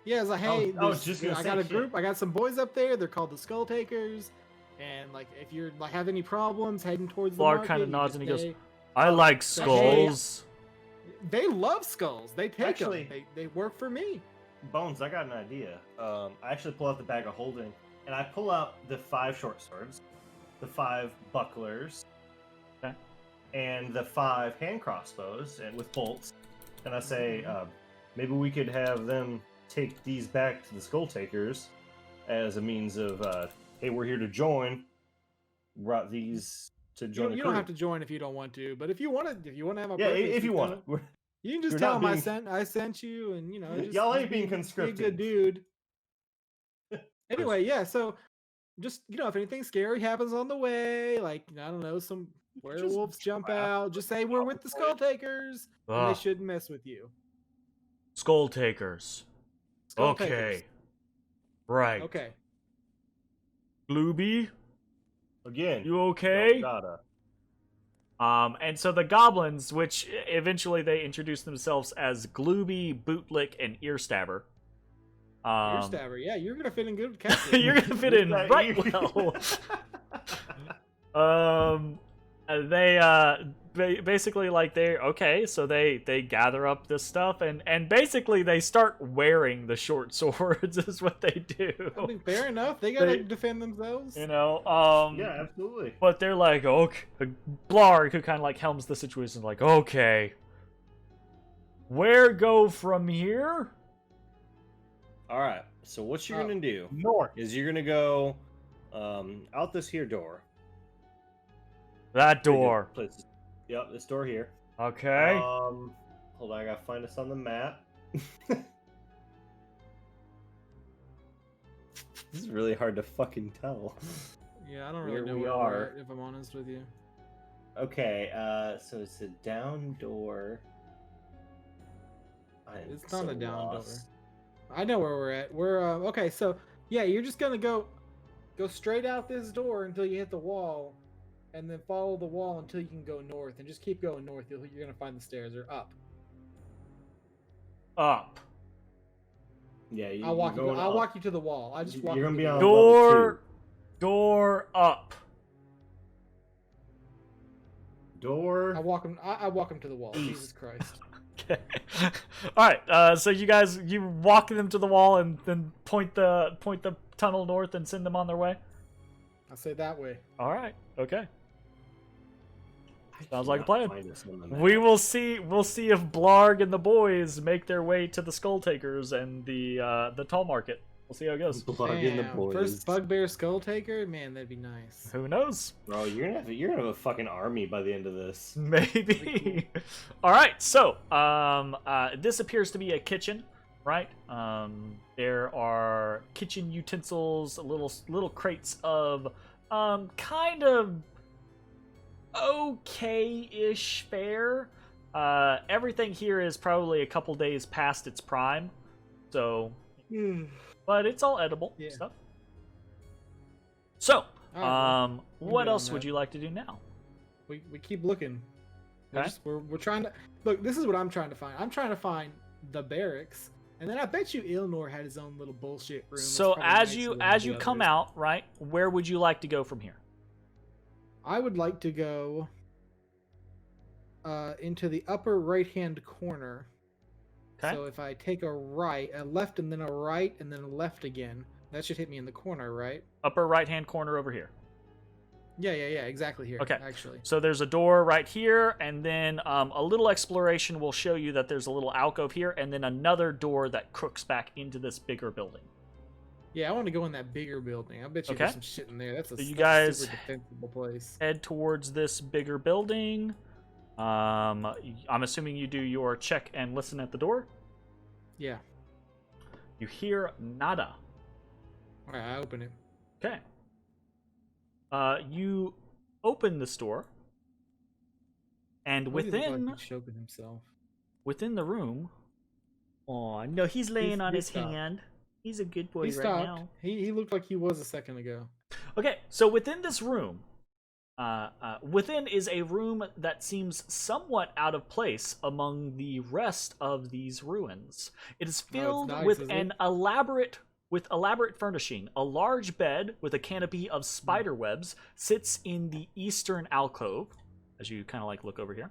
Yeah, it's like, hey, I was just gonna I say got a shit. group. I got some boys up there. They're called the Skull Takers, and like, if you're like have any problems heading towards the Blarg market, kinda you nods just and he goes, say- I like So, skulls. They love skulls. They take Actually- them. They work for me. Bones, I got an idea. I actually pull out the bag of holding, and I pull out the 5 short swords, the 5 bucklers, Okay. and the 5 hand crossbows, and with bolts. And I say, maybe we could have them take these back to the Skull Takers as a means of, hey, we're here to join. Brought these to join the You crew. don't have to join if you don't want to, but if you want to have a Yeah, purpose, if you just want don't- it. We're- you can just You're tell not him being- I sent you, and just, Y'all ain't just being be a conscripted. good dude. Anyway, yeah. So, just if anything scary happens on the way, like I don't know, some werewolves jump out, just say we're with the Skull Takers, and Ah. they shouldn't mess with you. Skull Takers. Skull Okay. Takers. Right. Okay. Glooby, Again, you okay? gotta. And so the goblins, which eventually they introduce themselves as Glooby, Bootlick, and Earstabber. Ear stabber. Yeah, you're gonna fit in good with Cassie. You're gonna fit in That right ear- well. They basically like so they gather up this stuff and basically they start wearing the short swords is what they do. I mean, fair enough. They gotta They- defend themselves. You know, Yeah, absolutely. but they're like, okay, Blarg, who kind of like helms the situation, is like, okay, where go from here? All right. So what you're Oh. gonna do North. is you're gonna go out this here door. That door. Places. Yep, this door here. Okay. Hold on, I gotta find us on the map. This is really hard to fucking tell. Yeah, I don't really Where know we where are. we're at, if I'm honest with you. Okay, so it's a down door. I am It's not so a down door. lost. I know where we're at. We're okay. So yeah, you're just gonna go straight out this door until you hit the wall, and then follow the wall until you can go north, and just keep going north. You're gonna find the stairs or up. Up. Yeah, I'll walk you're you. going I'll up. walk you to the wall. I just walk. You're you gonna to be the on wall. level Door up. Door. I walk him. I walk him to the wall. Jesus Christ. Okay. All right. So you walk them to the wall and then point the tunnel north and send them on their way. I say that way. All right. Okay. I Sounds like a cannot plan. find us on the map. We will see. We'll see if Blarg and the boys make their way to the Skull Takers and the Tall Market. We'll see how it goes. Blarg and the Damn, boys. first bugbear skull taker. Man, that'd be nice. Who knows? Bro, you're gonna have a fucking army by the end of this. Maybe. All right. So, this appears to be a kitchen, right? There are kitchen utensils, little crates of kind of okay-ish fare. Everything here is probably a couple days past its prime, so. But it's all edible Yeah. stuff. So, All right, what good on else would that. you like to do now? We keep looking. Okay. We're trying to look. This is what I'm trying to find. I'm trying to find the barracks, and then I bet you Ilnor had his own little bullshit room. So as you come out, right, where would you like to go from here? I would like to go into the upper right-hand corner. Okay. So if I take a left, and then a right, and then a left again, that should hit me in the corner, right? Upper right-hand corner over here. Yeah, exactly here. Okay. Actually. So there's a door right here, and then a little exploration will show you that there's a little alcove here, and then another door that crooks back into this bigger building. Yeah, I want to go in that bigger building. I bet you there's some shit in there. That's a you guys super defensible place. Head towards this bigger building. I'm assuming you do your check and listen at the door. Yeah. You hear nada. All right, I open it. Okay. You open this door, and within the room. Oh no, he's laying on his hand. He's a good boy right now. He looked like he was a second ago. Okay, so within this room, within is a room that seems somewhat out of place among the rest of these ruins. It is filled with elaborate furnishing. A large bed with a canopy of spider webs sits in the eastern alcove, as you kind of like look over here.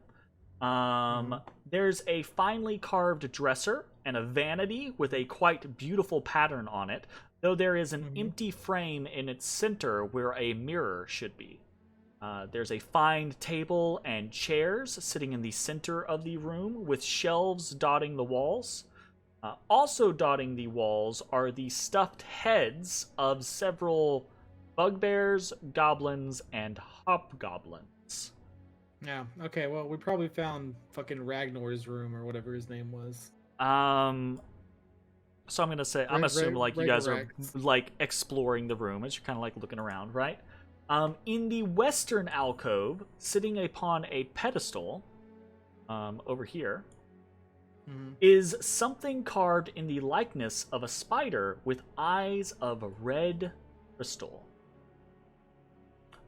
There's a finely carved dresser and a vanity with a quite beautiful pattern on it, though there is an empty frame in its center where a mirror should be. There's a fine table and chairs sitting in the center of the room with shelves dotting the walls. Also dotting the walls are the stuffed heads of several bugbears, goblins, and hobgoblins. Yeah, okay, well, we probably found fucking Ragnar's room or whatever his name was. So I'm gonna say, I'm assuming like you guys are like exploring the room as you're kind of like looking around, right? In the western alcove, sitting upon a pedestal, over here, is something carved in the likeness of a spider with eyes of red crystal.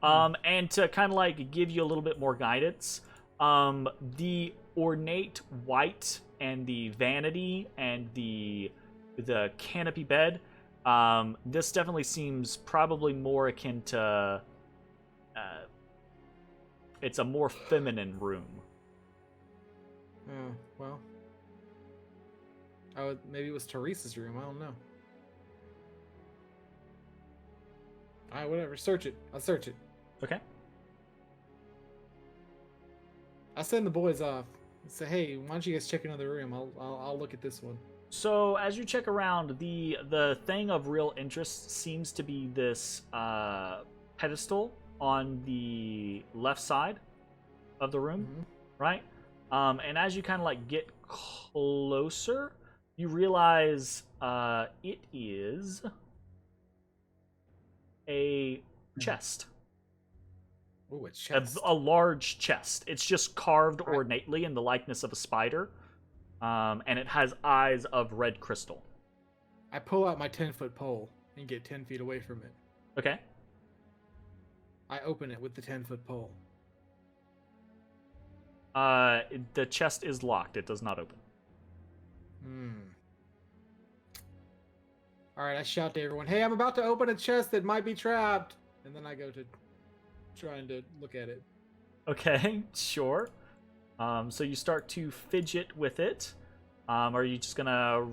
And to kind of like give you a little bit more guidance, the ornate white and the vanity and the canopy bed, this definitely seems probably more akin to it's a more feminine room. Oh, well. Maybe it was Teresa's room, I don't know. Alright, whatever, search it. I'll search it. Okay. I'll send the boys off. Say, hey, why don't you guys check another room? I'll look at this one. So as you check around, the thing of real interest seems to be this pedestal on the left side of the room, right? And as you kind of like get closer, you realize it is a chest. Ooh, a chest. A large chest. It's just carved ornately in the likeness of a spider. And it has eyes of red crystal. I pull out my 10-foot pole and get 10 feet away from it. Okay. I open it with the 10-foot pole. The chest is locked. It does not open. Alright, I shout to everyone, hey, I'm about to open a chest that might be trapped. And then I go to trying to look at it. Okay, sure. So you start to fidget with it. Are you just gonna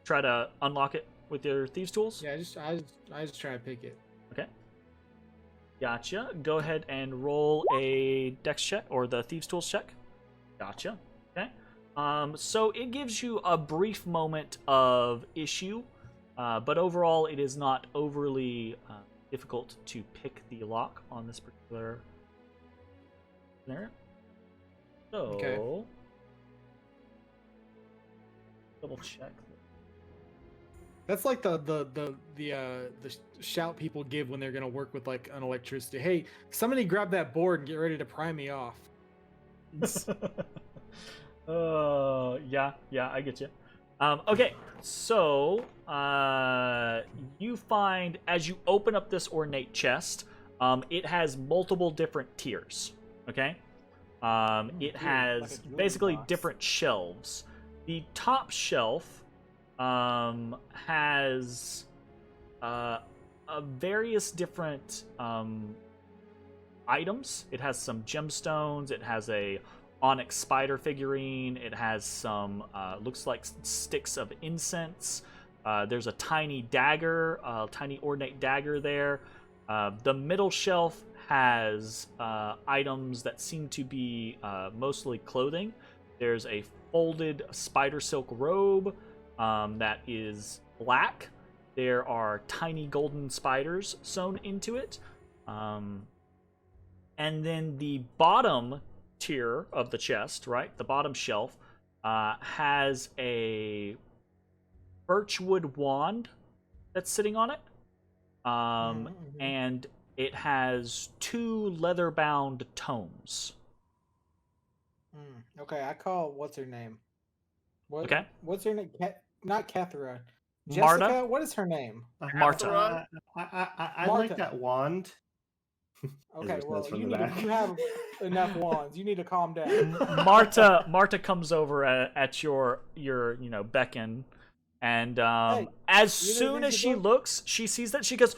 try to unlock it with your thieves' tools? Yeah, I just try to pick it. Okay. Gotcha. Go ahead and roll a dex check or the thieves' tools check. Gotcha. Okay. So it gives you a brief moment of issue, but overall it is not overly difficult to pick the lock on this particular scenario. So, okay. Double check. That's like the shout people give when they're gonna work with like an electricity. Hey, somebody grab that board and get ready to pry me off. Yeah, I get you. Okay, so you find as you open up this ornate chest, it has multiple different tiers. Okay. It has basically different shelves. The top shelf has various different items. It has some gemstones. It has a onyx spider figurine. It has some looks like sticks of incense. There's a tiny dagger, a tiny ornate dagger there. The middle shelf has items that seem to be mostly clothing. There's a folded spider silk robe that is black. There are tiny golden spiders sewn into it. And then the bottom tier of the chest, right? The bottom shelf has a birchwood wand that's sitting on it. And it has 2 leather-bound tomes. Okay, I call what's her name? Okay. What's her name? Not Kethra. Marta? Jessica, what is her name? Marta. I like that wand. Okay, Ezra well, says from you the back. have enough wands. You need to calm down. Marta comes over at your beckon, and as soon as she looks, she sees that, she goes,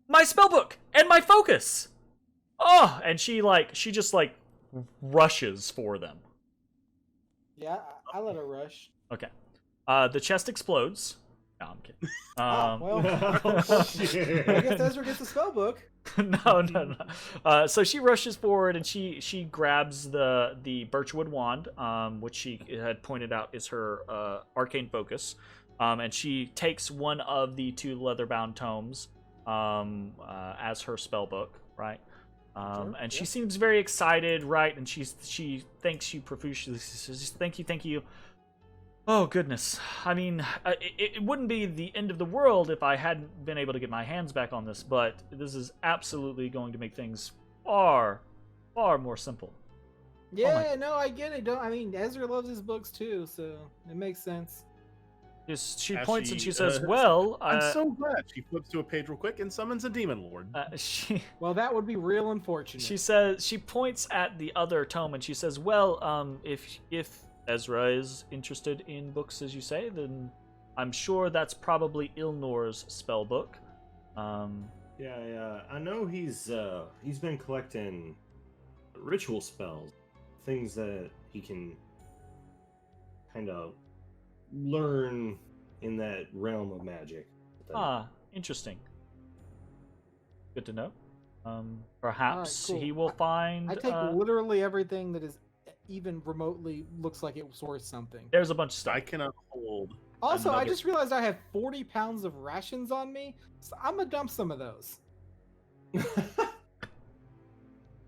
"My spellbook and my focus!" Oh, and she just rushes for them. Yeah, I let her rush. Okay. The chest explodes. No, I'm kidding. Well, I guess Ezra gets the spellbook. No. So she rushes forward and she grabs the birchwood wand, which she had pointed out is her arcane focus, and she takes one of the 2 leather-bound tomes as her spellbook, right? And she seems very excited, right? And she thanks you profusely. She says, "Thank you." Oh, goodness. I mean, it wouldn't be the end of the world if I hadn't been able to get my hands back on this, but this is absolutely going to make things far, far more simple. Yeah, no, I get it. Ezra loves his books too, so it makes sense. She points and she says, "Well, I'm so glad." She flips to a page real quick and summons a demon lord. Well, that would be real unfortunate. She points at the other tome and she says, "Well, if Ezra is interested in books, as you say, then I'm sure that's probably Ilnor's spellbook." Yeah. I know he's been collecting ritual spells, things that he can kind of learn in that realm of magic. Interesting. Good to know. Perhaps cool. he will find. I take literally everything that is even remotely looks like it was worth something. There's a bunch of stuff. I cannot hold. Also, I just realized I have 40 pounds of rations on me, so I'm gonna dump some of those.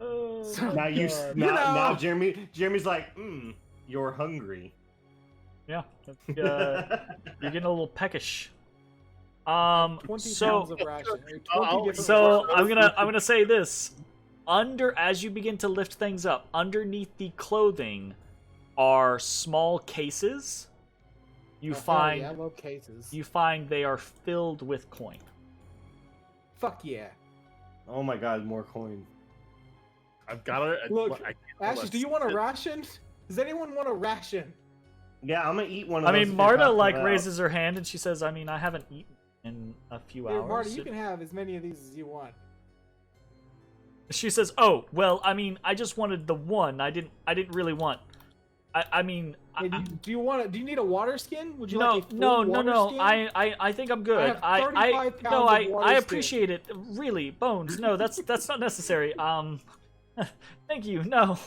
Now Jeremy's like, you're hungry. Yeah, you're getting a little peckish. 20 pounds of ration. I'm gonna say this. As you begin to lift things up, underneath the clothing are small cases. You find I love cases. You find they are filled with coin. Fuck yeah. Oh my god, more coin. I've got it. Look, Ashes, do you want a ration? Does anyone want a ration? Yeah, I'm gonna eat one of those. Marta raises her hand and she says, I haven't eaten in a few hours. Marta, you can have as many of these as you want. She says, "Oh, well, I just wanted the one. I didn't really want. Do you need a water skin? Would you no, like a full no, water no. skin? I think I'm good. I appreciate it. Really, Bones. No, that's not necessary. Thank you. No.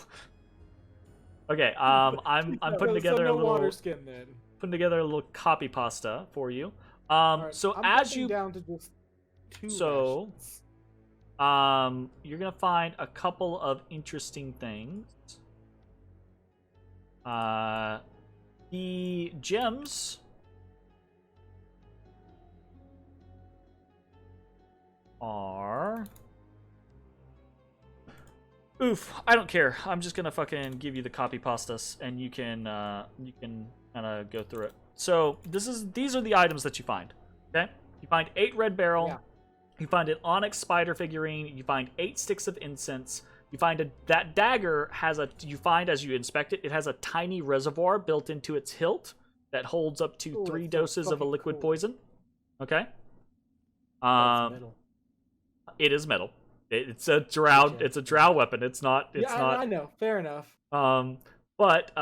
Okay. I'm putting together a little water skin then. Putting together a little copy pasta for you. Right, so I'm as you down to just 2 rations. You're gonna find a couple of interesting things. The gems are... Oof, I don't care. I'm just gonna fucking give you the copy pastas, and you can kind of go through it. So these are the items that you find. Okay, you find 8 red barrel. Yeah. You find an onyx spider figurine. You find 8 sticks of incense, You find that dagger has you find as you inspect it, it has a tiny reservoir built into its hilt that holds up to Ooh, 3 that's doses of a fucking liquid cool. poison. Okay. That's metal. It is metal. It's a drow. It's a drow weapon. It's not. It's yeah, not. I know. Fair enough. But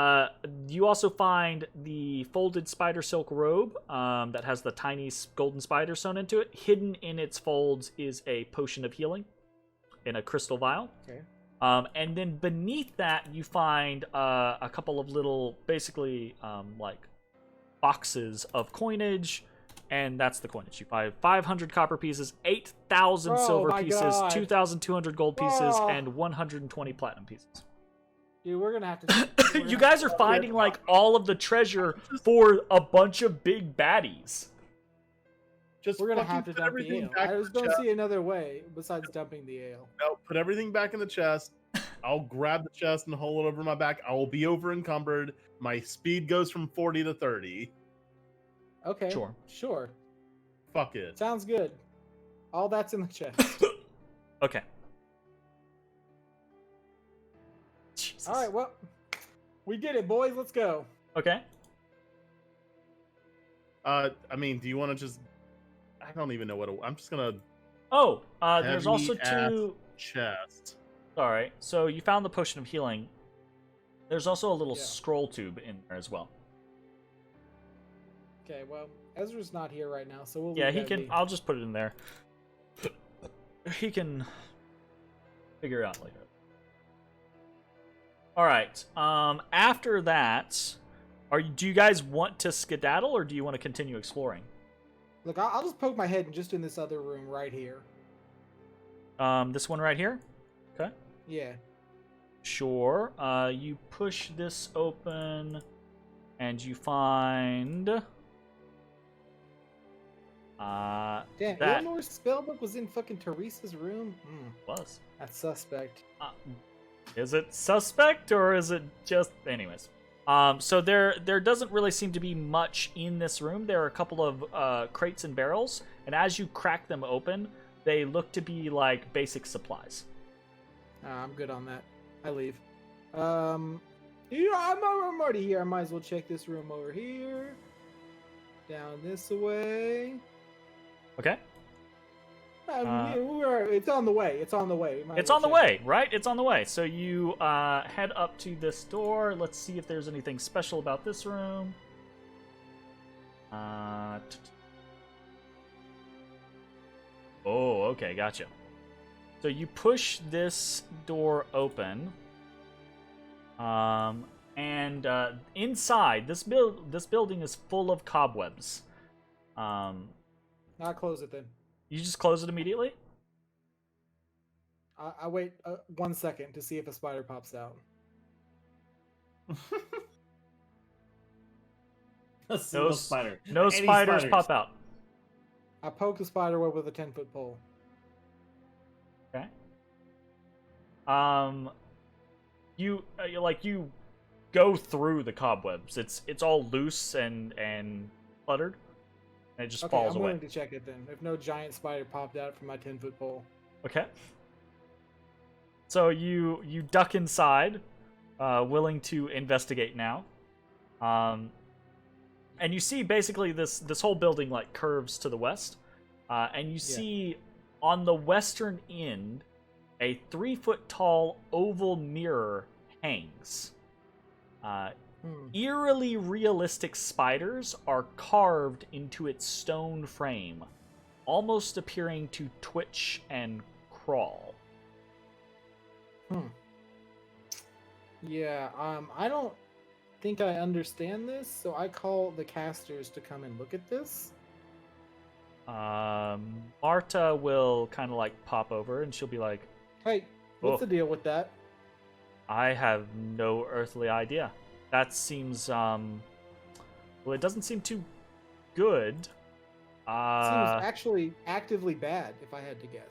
you also find the folded spider silk robe that has the tiny golden spider sewn into it. Hidden in its folds is a potion of healing in a crystal vial. Okay. And then beneath that, you find a couple of little, basically, like boxes of coinage, and that's the coinage. You find 500 copper pieces, 8,000 silver pieces, God. 2,200 gold pieces, and 120 platinum pieces. Dude, we're gonna have to. You guys are finding like all of the treasure for a bunch of big baddies. Just We're gonna fucking have to put dump the everything ale. back I in just the don't chest. see another way besides dumping the ale. No, put everything back in the chest. I'll grab the chest and hold it over my back. I will be over encumbered. My speed goes from 40 to 30. Okay. Sure. Fuck it. Sounds good. All that's in the chest. Okay. Jesus. All right. Well, we did it, boys. Let's go. Okay. I mean, do you want to just? I don't even know what. I'm just gonna. Oh, there's also Heavy-ass two. chest. All right. So you found the potion of healing. There's also a little Yeah. scroll tube in there as well. Okay. Well, Ezra's not here right now, so we'll. Yeah, leave he that can. be. I'll just put it in there. He can figure it out later. All right. After that, do you guys want to skedaddle or do you want to continue exploring? Look, I'll just poke my head in just in this other room right here. This one right here. Okay. Yeah. Sure. You push this open, and you find. Damn, that Eleanor's spellbook was in fucking Teresa's room? was. That's suspect. Is it suspect or is it just anyways? So there doesn't really seem to be much in this room. There are a couple of crates and barrels, and as you crack them open, they look to be like basic supplies. I'm good on that. I leave. I'm already here. I might as well check this room over here. Down this way. Okay. It's on the way. It's on the way. It's on the way, right? It's on the way. So you head up to this door. Let's see if there's anything special about this room. Oh, okay, gotcha. So you push this door open, and inside this building is full of cobwebs. I'll close it then. You just close it immediately? I wait 1 second to see if a spider pops out. A single spider. No Any spiders pop out. I poke the spider web with a 10-foot pole. Okay. You go through the cobwebs. It's all loose and cluttered, and it just falls I'm away. willing to check it then. If no giant spider popped out from my 10-foot pole. Okay. So you duck inside, willing to investigate now. And you see basically this whole building like curves to the west, and you see on the western end a 3-foot tall oval mirror hangs. Eerily realistic spiders are carved into its stone frame, almost appearing to twitch and crawl. Yeah, I don't think I understand this, so I call the casters to come and look at this. Marta will kind of like pop over and she'll be like, Hey, what's the deal with that? I have no earthly idea. That seems, well, it doesn't seem too good. Seems actually actively bad, if I had to guess.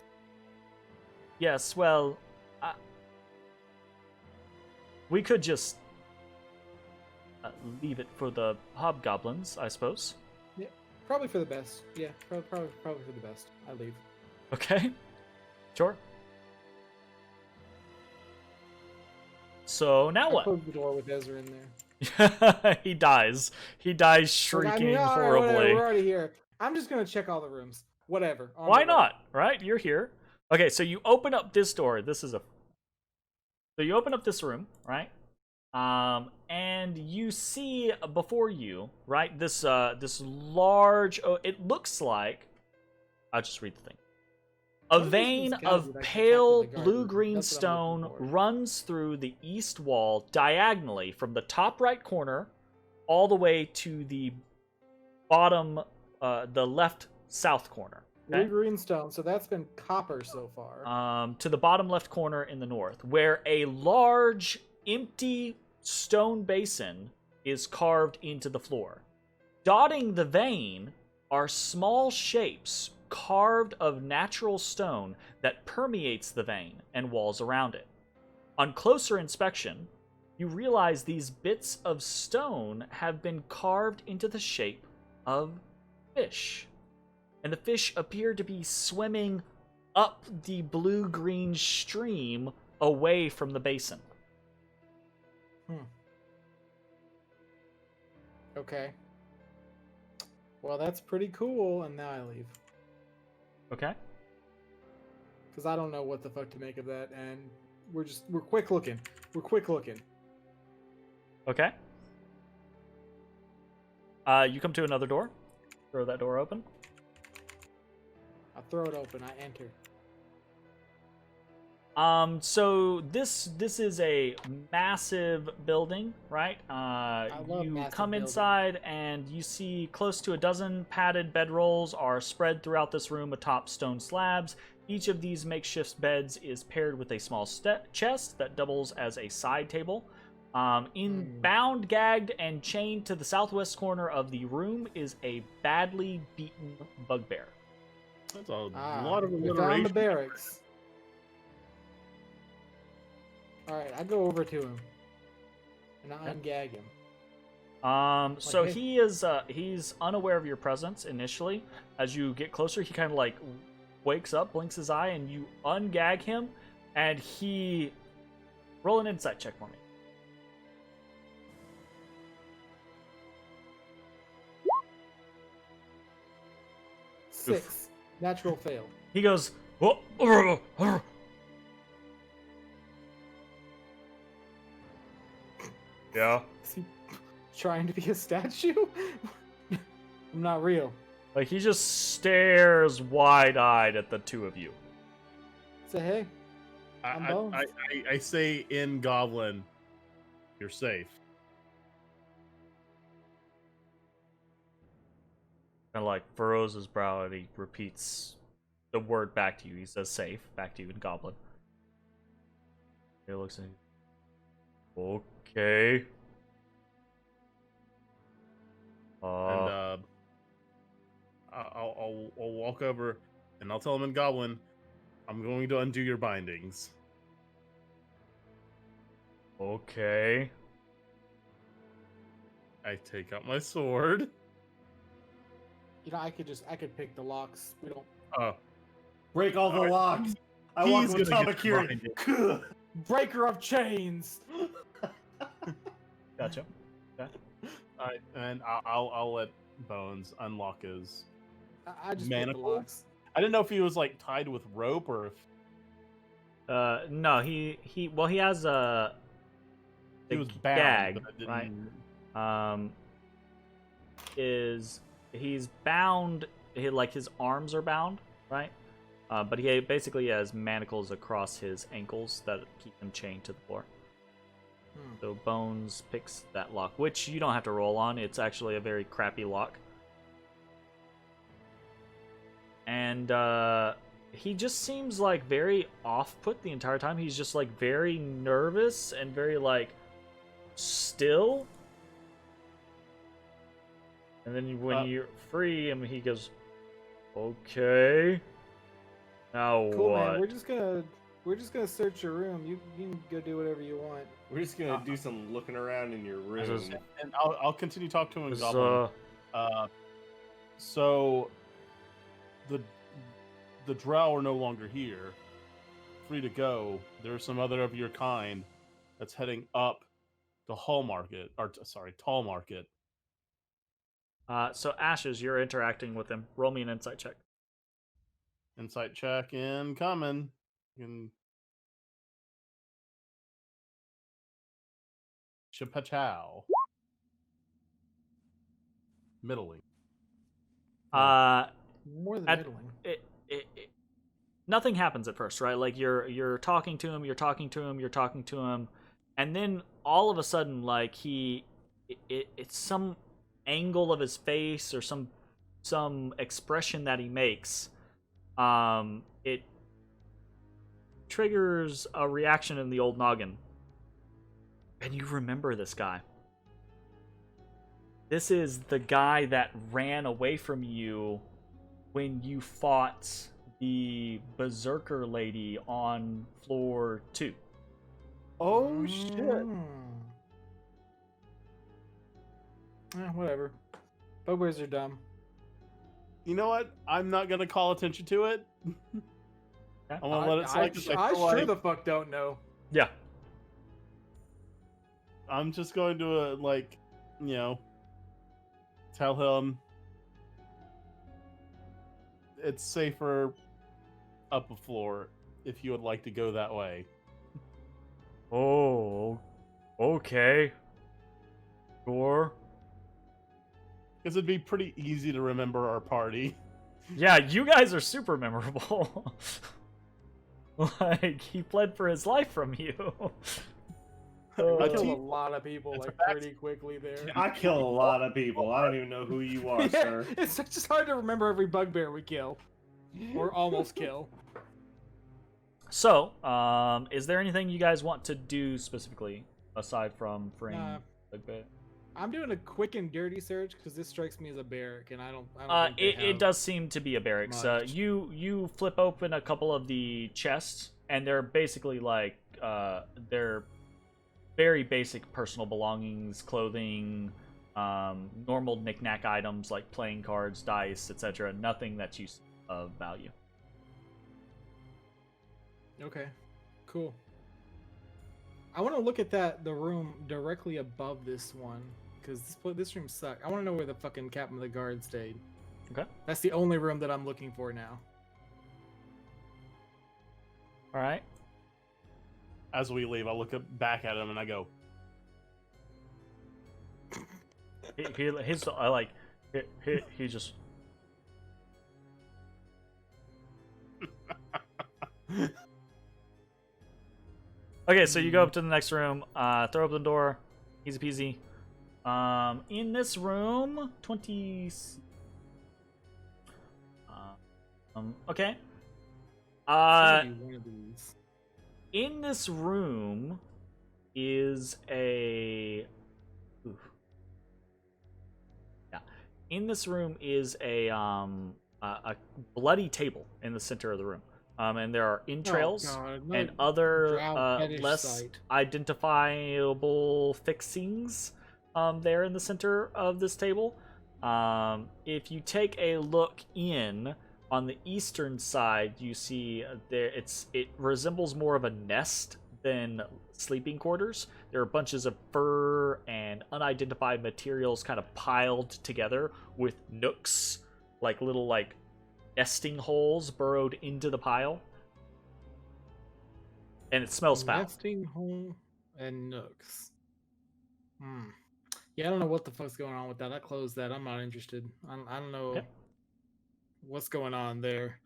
Yes, well, we could just leave it for the hobgoblins, I suppose. Yeah, probably for the best. Yeah, probably for the best. I leave. Okay, sure. So now I what? closed the door with Ezra in there. He dies. He dies Like, shrieking all right, horribly. whatever, we're already here. I'm just gonna check all the rooms. Whatever. on Why the way. not? Right? You're here. Okay, so you open up this door. So you open up this room, right? And you see before you, right? This large. Oh, it looks like. I'll just read the thing. A What if this vein was of guys that pale protected the guard room? blue-green That's what I'm looking stone for. runs through the east wall diagonally from the top right corner all the way to the bottom, the left south corner. Blue Okay? green stone. So that's been copper so far. To the bottom left corner in the north, where a large, empty stone basin is carved into the floor. Dotting the vein are small shapes carved of natural stone that permeates the vein and walls around it. On closer inspection, you realize these bits of stone have been carved into the shape of fish. And the fish appear to be swimming up the blue-green stream away from the basin. Okay. Well, that's pretty cool, and now I leave. Okay? Because I don't know what the fuck to make of that, and we're quick looking. We're quick looking. Okay. You come to another door. Throw that door open. I throw it open, I enter. So this is a massive building, right? love You massive come buildings. inside and you see close to a dozen padded bedrolls are spread throughout this room atop stone slabs. Each of these makeshift beds is paired with a small chest that doubles as a side table. Bound, gagged, and chained to the southwest corner of the room is a badly beaten bugbear. That's a lot of we found alliteration. the barracks. Alright, I go over to him. And I ungag him. So hey. he he's unaware of your presence initially. As you get closer, he kind of like wakes up, blinks his eye, and you ungag him, and he roll an insight check for me. Six. Natural fail. He goes, "Oh, yeah." Is he trying to be a statue? I'm not real. Like he just stares wide-eyed at the two of you. Say hey. I'm Bones. I say in Goblin, you're safe. Kind of like furrows his brow and he repeats the word back to you. He says safe back to you in Goblin. He looks at you. Okay. And I'll walk over and I'll tell him in Goblin, I'm going to undo your bindings. Okay. I take out my sword. You know, I could pick the locks. We don't. Oh, Break all the Alright. locks. I walk He's with gonna get Tamakiri. Breaker of chains. Gotcha. and I'll let Bones unlock his. I just pick the Manacles? locks. I didn't know if he was like tied with rope or if No, he has a he was bound. gag, but I didn't... right? He's bound? Like his arms are bound, right? But he basically has manacles across his ankles that keep him chained to the floor. So Bones picks that lock, which you don't have to roll on. It's actually a very crappy lock. And he just seems like very off-put the entire time. He's just like very nervous and very like still. And then when you're free, and he goes, "Okay, now Cool, what?" man. We're just gonna search your room. You can go do whatever you want. We're just gonna do some looking around in your room. is- And I'll continue to talk to him in Is, Goblin. So the drow are no longer here. Free to go. There are some other of your kind that's heading up to Hall Market, or sorry, Tall Market. So Ashes, you're interacting with him. Roll me an insight check. Insight check incoming. Chapachow. Middling. More than At, middling. nothing happens at first, right? Like you're talking to him, and then all of a sudden, like it's some angle of his face or some expression that he makes. It triggers a reaction in the old noggin, and you remember this guy. This is the guy that ran away from you when you fought the berserker lady on floor 2. Oh shit! Whatever. Bugbears are dumb. You know what? I'm not gonna call attention to it. I'm gonna let it slide. I sure the fuck don't know. Yeah. I'm just going to tell him it's safer up a floor if you would like to go that way. Oh, okay. Sure. Because it'd be pretty easy to remember our party. Yeah, you guys are super memorable. Like, he pled for his life from you. I killed a lot of people pretty quickly there. I kill a lot of people. I don't even know who you are, sir. It's just hard to remember every bugbear we kill. Or almost kill. So, is there anything you guys want to do specifically aside from freeing Bugbear? I'm doing a quick and dirty search because this strikes me as a barrack, and I don't think it does seem to be a barracks. You flip open a couple of the chests, and they're basically like they're very basic personal belongings, clothing, normal knickknack items like playing cards, dice, etc. Nothing that's of value. Okay, cool. I want to look at the room directly above this one, because this room sucks. I want to know where the fucking captain of the guard stayed. Okay. That's the only room that I'm looking for now. All right. As we leave, I look back at him and I go, he just. Okay, so you go up to the next room, throw open the door, easy peasy. In this room, 20. Okay. In this room is a. Oof. Yeah. In this room is a bloody table in the center of the room. And there are entrails and other less site. identifiable fixings there in the center of this table. If you take a look in on the eastern side, you see it resembles more of a nest than sleeping quarters. There are bunches of fur and unidentified materials kind of piled together with nooks, like little nesting holes burrowed into the pile. And it smells foul. Nesting hole and nooks. Yeah, I don't know what the fuck's going on with that. I closed that. I'm not interested. I don't know what's going on there.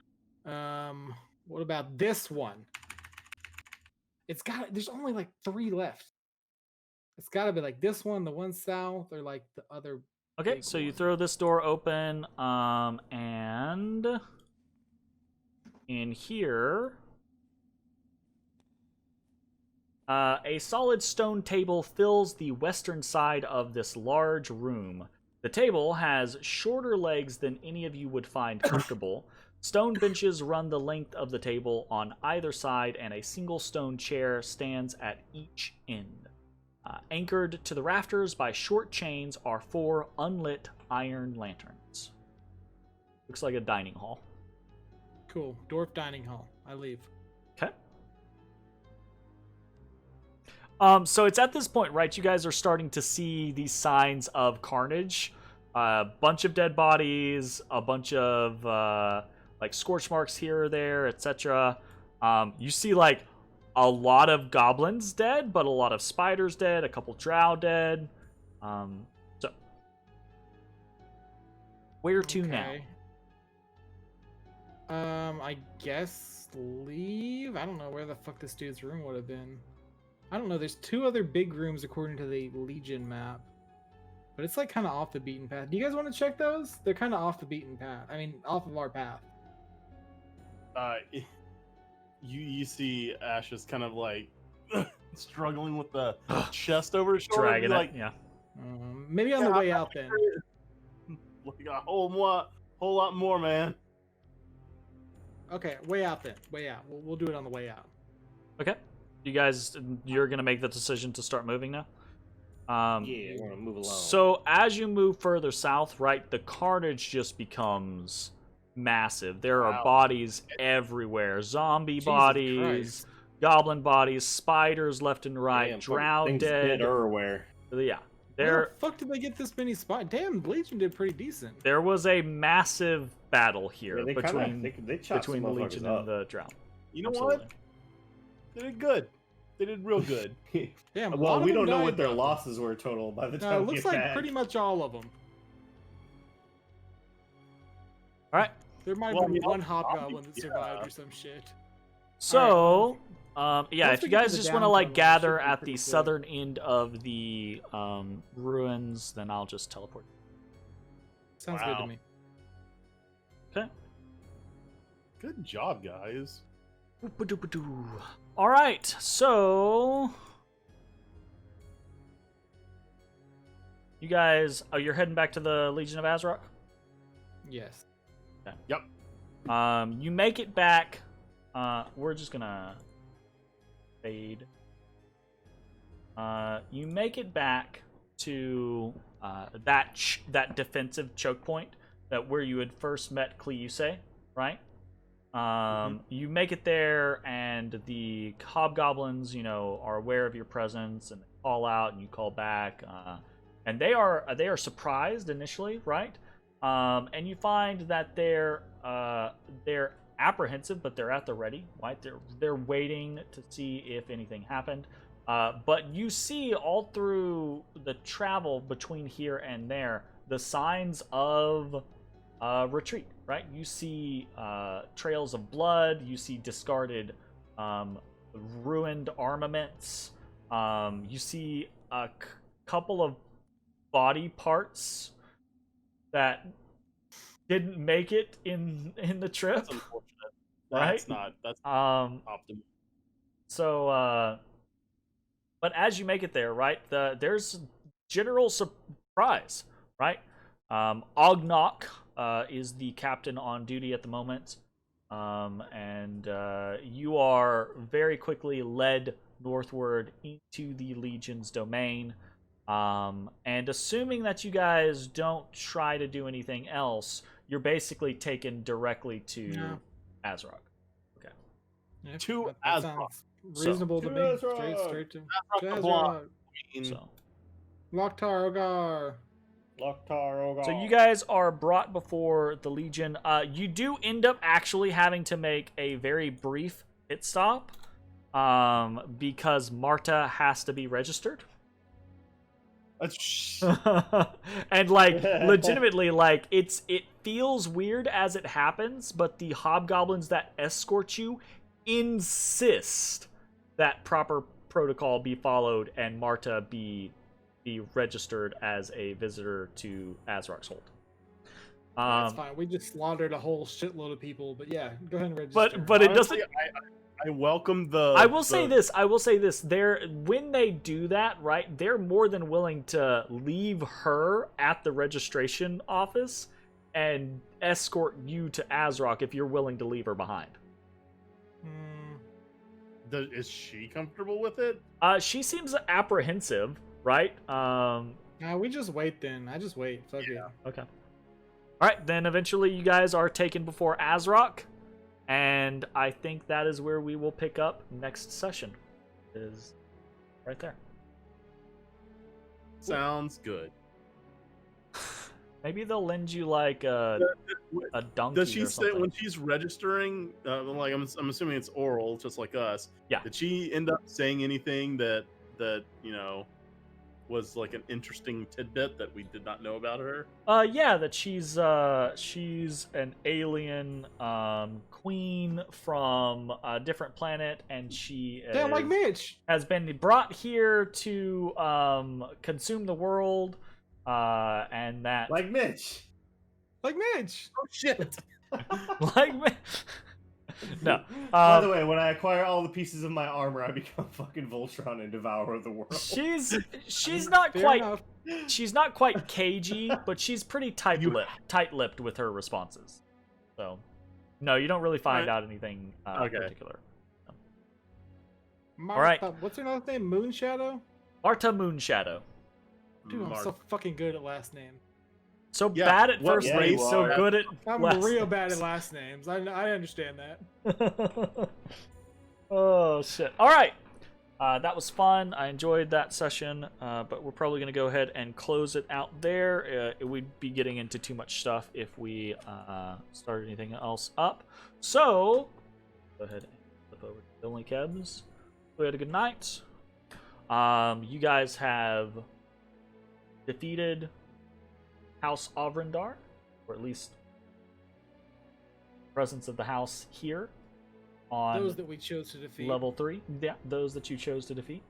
What about this one? There's only 3 left. It's got to be this one, the one south, or the other. Okay, so you throw this door open, and in here, a solid stone table fills the western side of this large room. The table has shorter legs than any of you would find comfortable. Stone benches run the length of the table on either side, and a single stone chair stands at each end. Anchored to the rafters by short chains are 4 unlit iron lanterns. Looks like a dining hall. Cool. Dwarf dining hall. I leave. Okay. So it's at this point, right? You guys are starting to see these signs of carnage. A bunch of dead bodies, a bunch of like scorch marks here or there, etc. You see like a lot of goblins dead, but a lot of spiders dead, a couple drow dead. So where to now? I guess leave. I don't know where the fuck this dude's room would have been. I don't know. There's 2 other big rooms according to the Legion map, but it's like kind of off the beaten path. Do you guys want to check those? They're kind of off the beaten path. I mean, off of our path. You see Ash is kind of like struggling with the chest over his shoulder. Dragging like, it, yeah. Maybe on the way out then. Like a whole lot more, man. Okay, way out then. Way out. We'll do it on the way out. Okay. You're gonna make the decision to start moving now? Yeah, we're gonna move along. So as you move further south, right, the carnage just becomes massive. There are bodies everywhere. Zombie Jesus bodies, Christ. goblin bodies, spiders left and right, Damn, drow things dead. everywhere. Yeah. Where the fuck did they get this many spiders? Damn, Legion did pretty decent. There was a massive battle here Yeah, they chopped between the some Legion motherfuckers and the drow. You know Absolutely. what? They did good. They did real good. Damn. Well, we don't know what their losses were total by the No, time it we looks get like back. pretty much all of them. All right. There might Well, have been I one mean, hobgoblin that yeah. survived or some shit. So, yeah, Once if we you get to guys the just want to downtown, like that gather should be at pretty the cool. southern end of the ruins, then I'll just teleport. Sounds good Wow. to me. Okay. Good job, guys. Oop-a-doop-a-doo. All right, so you guys, you're heading back to the Legion of Azra? Yes. Yep. You make it back. We're just gonna fade. You make it back to that defensive choke point that where you had first met Cleuse, right? You make it there, and the hobgoblins, are aware of your presence, and they call out, and you call back, and they are surprised initially, right? And you find that they're apprehensive, but they're at the ready, right? They're waiting to see if anything happened. But you see all through the travel between here and there the signs of retreat, right? You see trails of blood, you see discarded ruined armaments, you see a couple of body parts that didn't make it in the trip. That's unfortunate. Right? That's optimal. So but as you make it there, right, there's general surprise, right? Ognok is the captain on duty at the moment, and you are very quickly led northward into the Legion's domain, and assuming that you guys don't try to do anything else, you're basically taken directly to Azraq. Okay. Yeah, To that Azraq. sounds reasonable So, to to me. Azraq. Straight to Azraq the Blanc. So. Loktar Ogar. Loktar Ogar. So you guys are brought before the Legion. You do end up actually having to make a very brief pit stop, because Marta has to be registered. And legitimately, it feels weird as it happens, but the hobgoblins that escort you insist that proper protocol be followed and Marta be registered as a visitor to Azraq's Hold. That's fine. We just slaughtered a whole shitload of people, but yeah, go ahead and register. But it doesn't. I welcome the. I will say this. When they do that, right, they're more than willing to leave her at the registration office and escort you to Azraq if you're willing to leave her behind. Is she comfortable with it? She seems apprehensive, right? We just wait then. I just wait. Fuck it. Okay. All right, then eventually you guys are taken before Azraq, and I think that is where we will pick up next session. Is right there. Sounds good. Maybe they'll lend you like a donkey. Does she or say something. when she's registering? Like I'm assuming it's oral, just like us. Yeah. Did she end up saying anything that was like an interesting tidbit that we did not know about her? Yeah, that she's an alien queen from a different planet, and she Damn, like Mitch. has been brought here to consume the world, and that Like Mitch. Like Mitch. Oh shit! like no. By the way, when I acquire all the pieces of my armor, I become fucking Voltron and devour the world. She's not Fair quite enough. she's not quite cagey, but she's pretty tight-lipped with her responses. So, no, you don't really find out anything particular. Martha, what's her last name? Moonshadow? Marta Moonshadow. Dude, I'm so fucking good at last name. So bad at first yeah, names, you so are. good at I'm last real names. bad at last names. I understand that. Oh, shit. All right. That was fun. I enjoyed that session, but we're probably going to go ahead and close it out there. We'd be getting into too much stuff if we started anything else up. So, go ahead and flip over to Billy Kebs. We had a good night. You guys have defeated House Avrindar, or at least presence of the house here on Those that we chose to defeat. level 3. Yeah, those that you chose to defeat.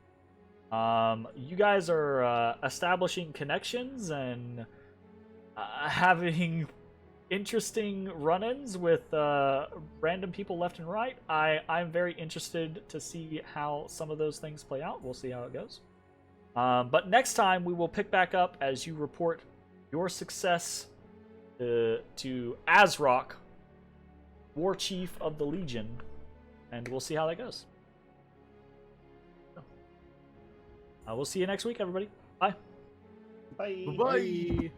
You guys are establishing connections and having interesting run-ins with random people left and right. I'm very interested to see how some of those things play out. We'll see how it goes. But next time we will pick back up as you report your success to Ezrah, War Chief of the Legion, and we'll see how that goes. We'll see you next week, everybody. Bye. Bye. Bye.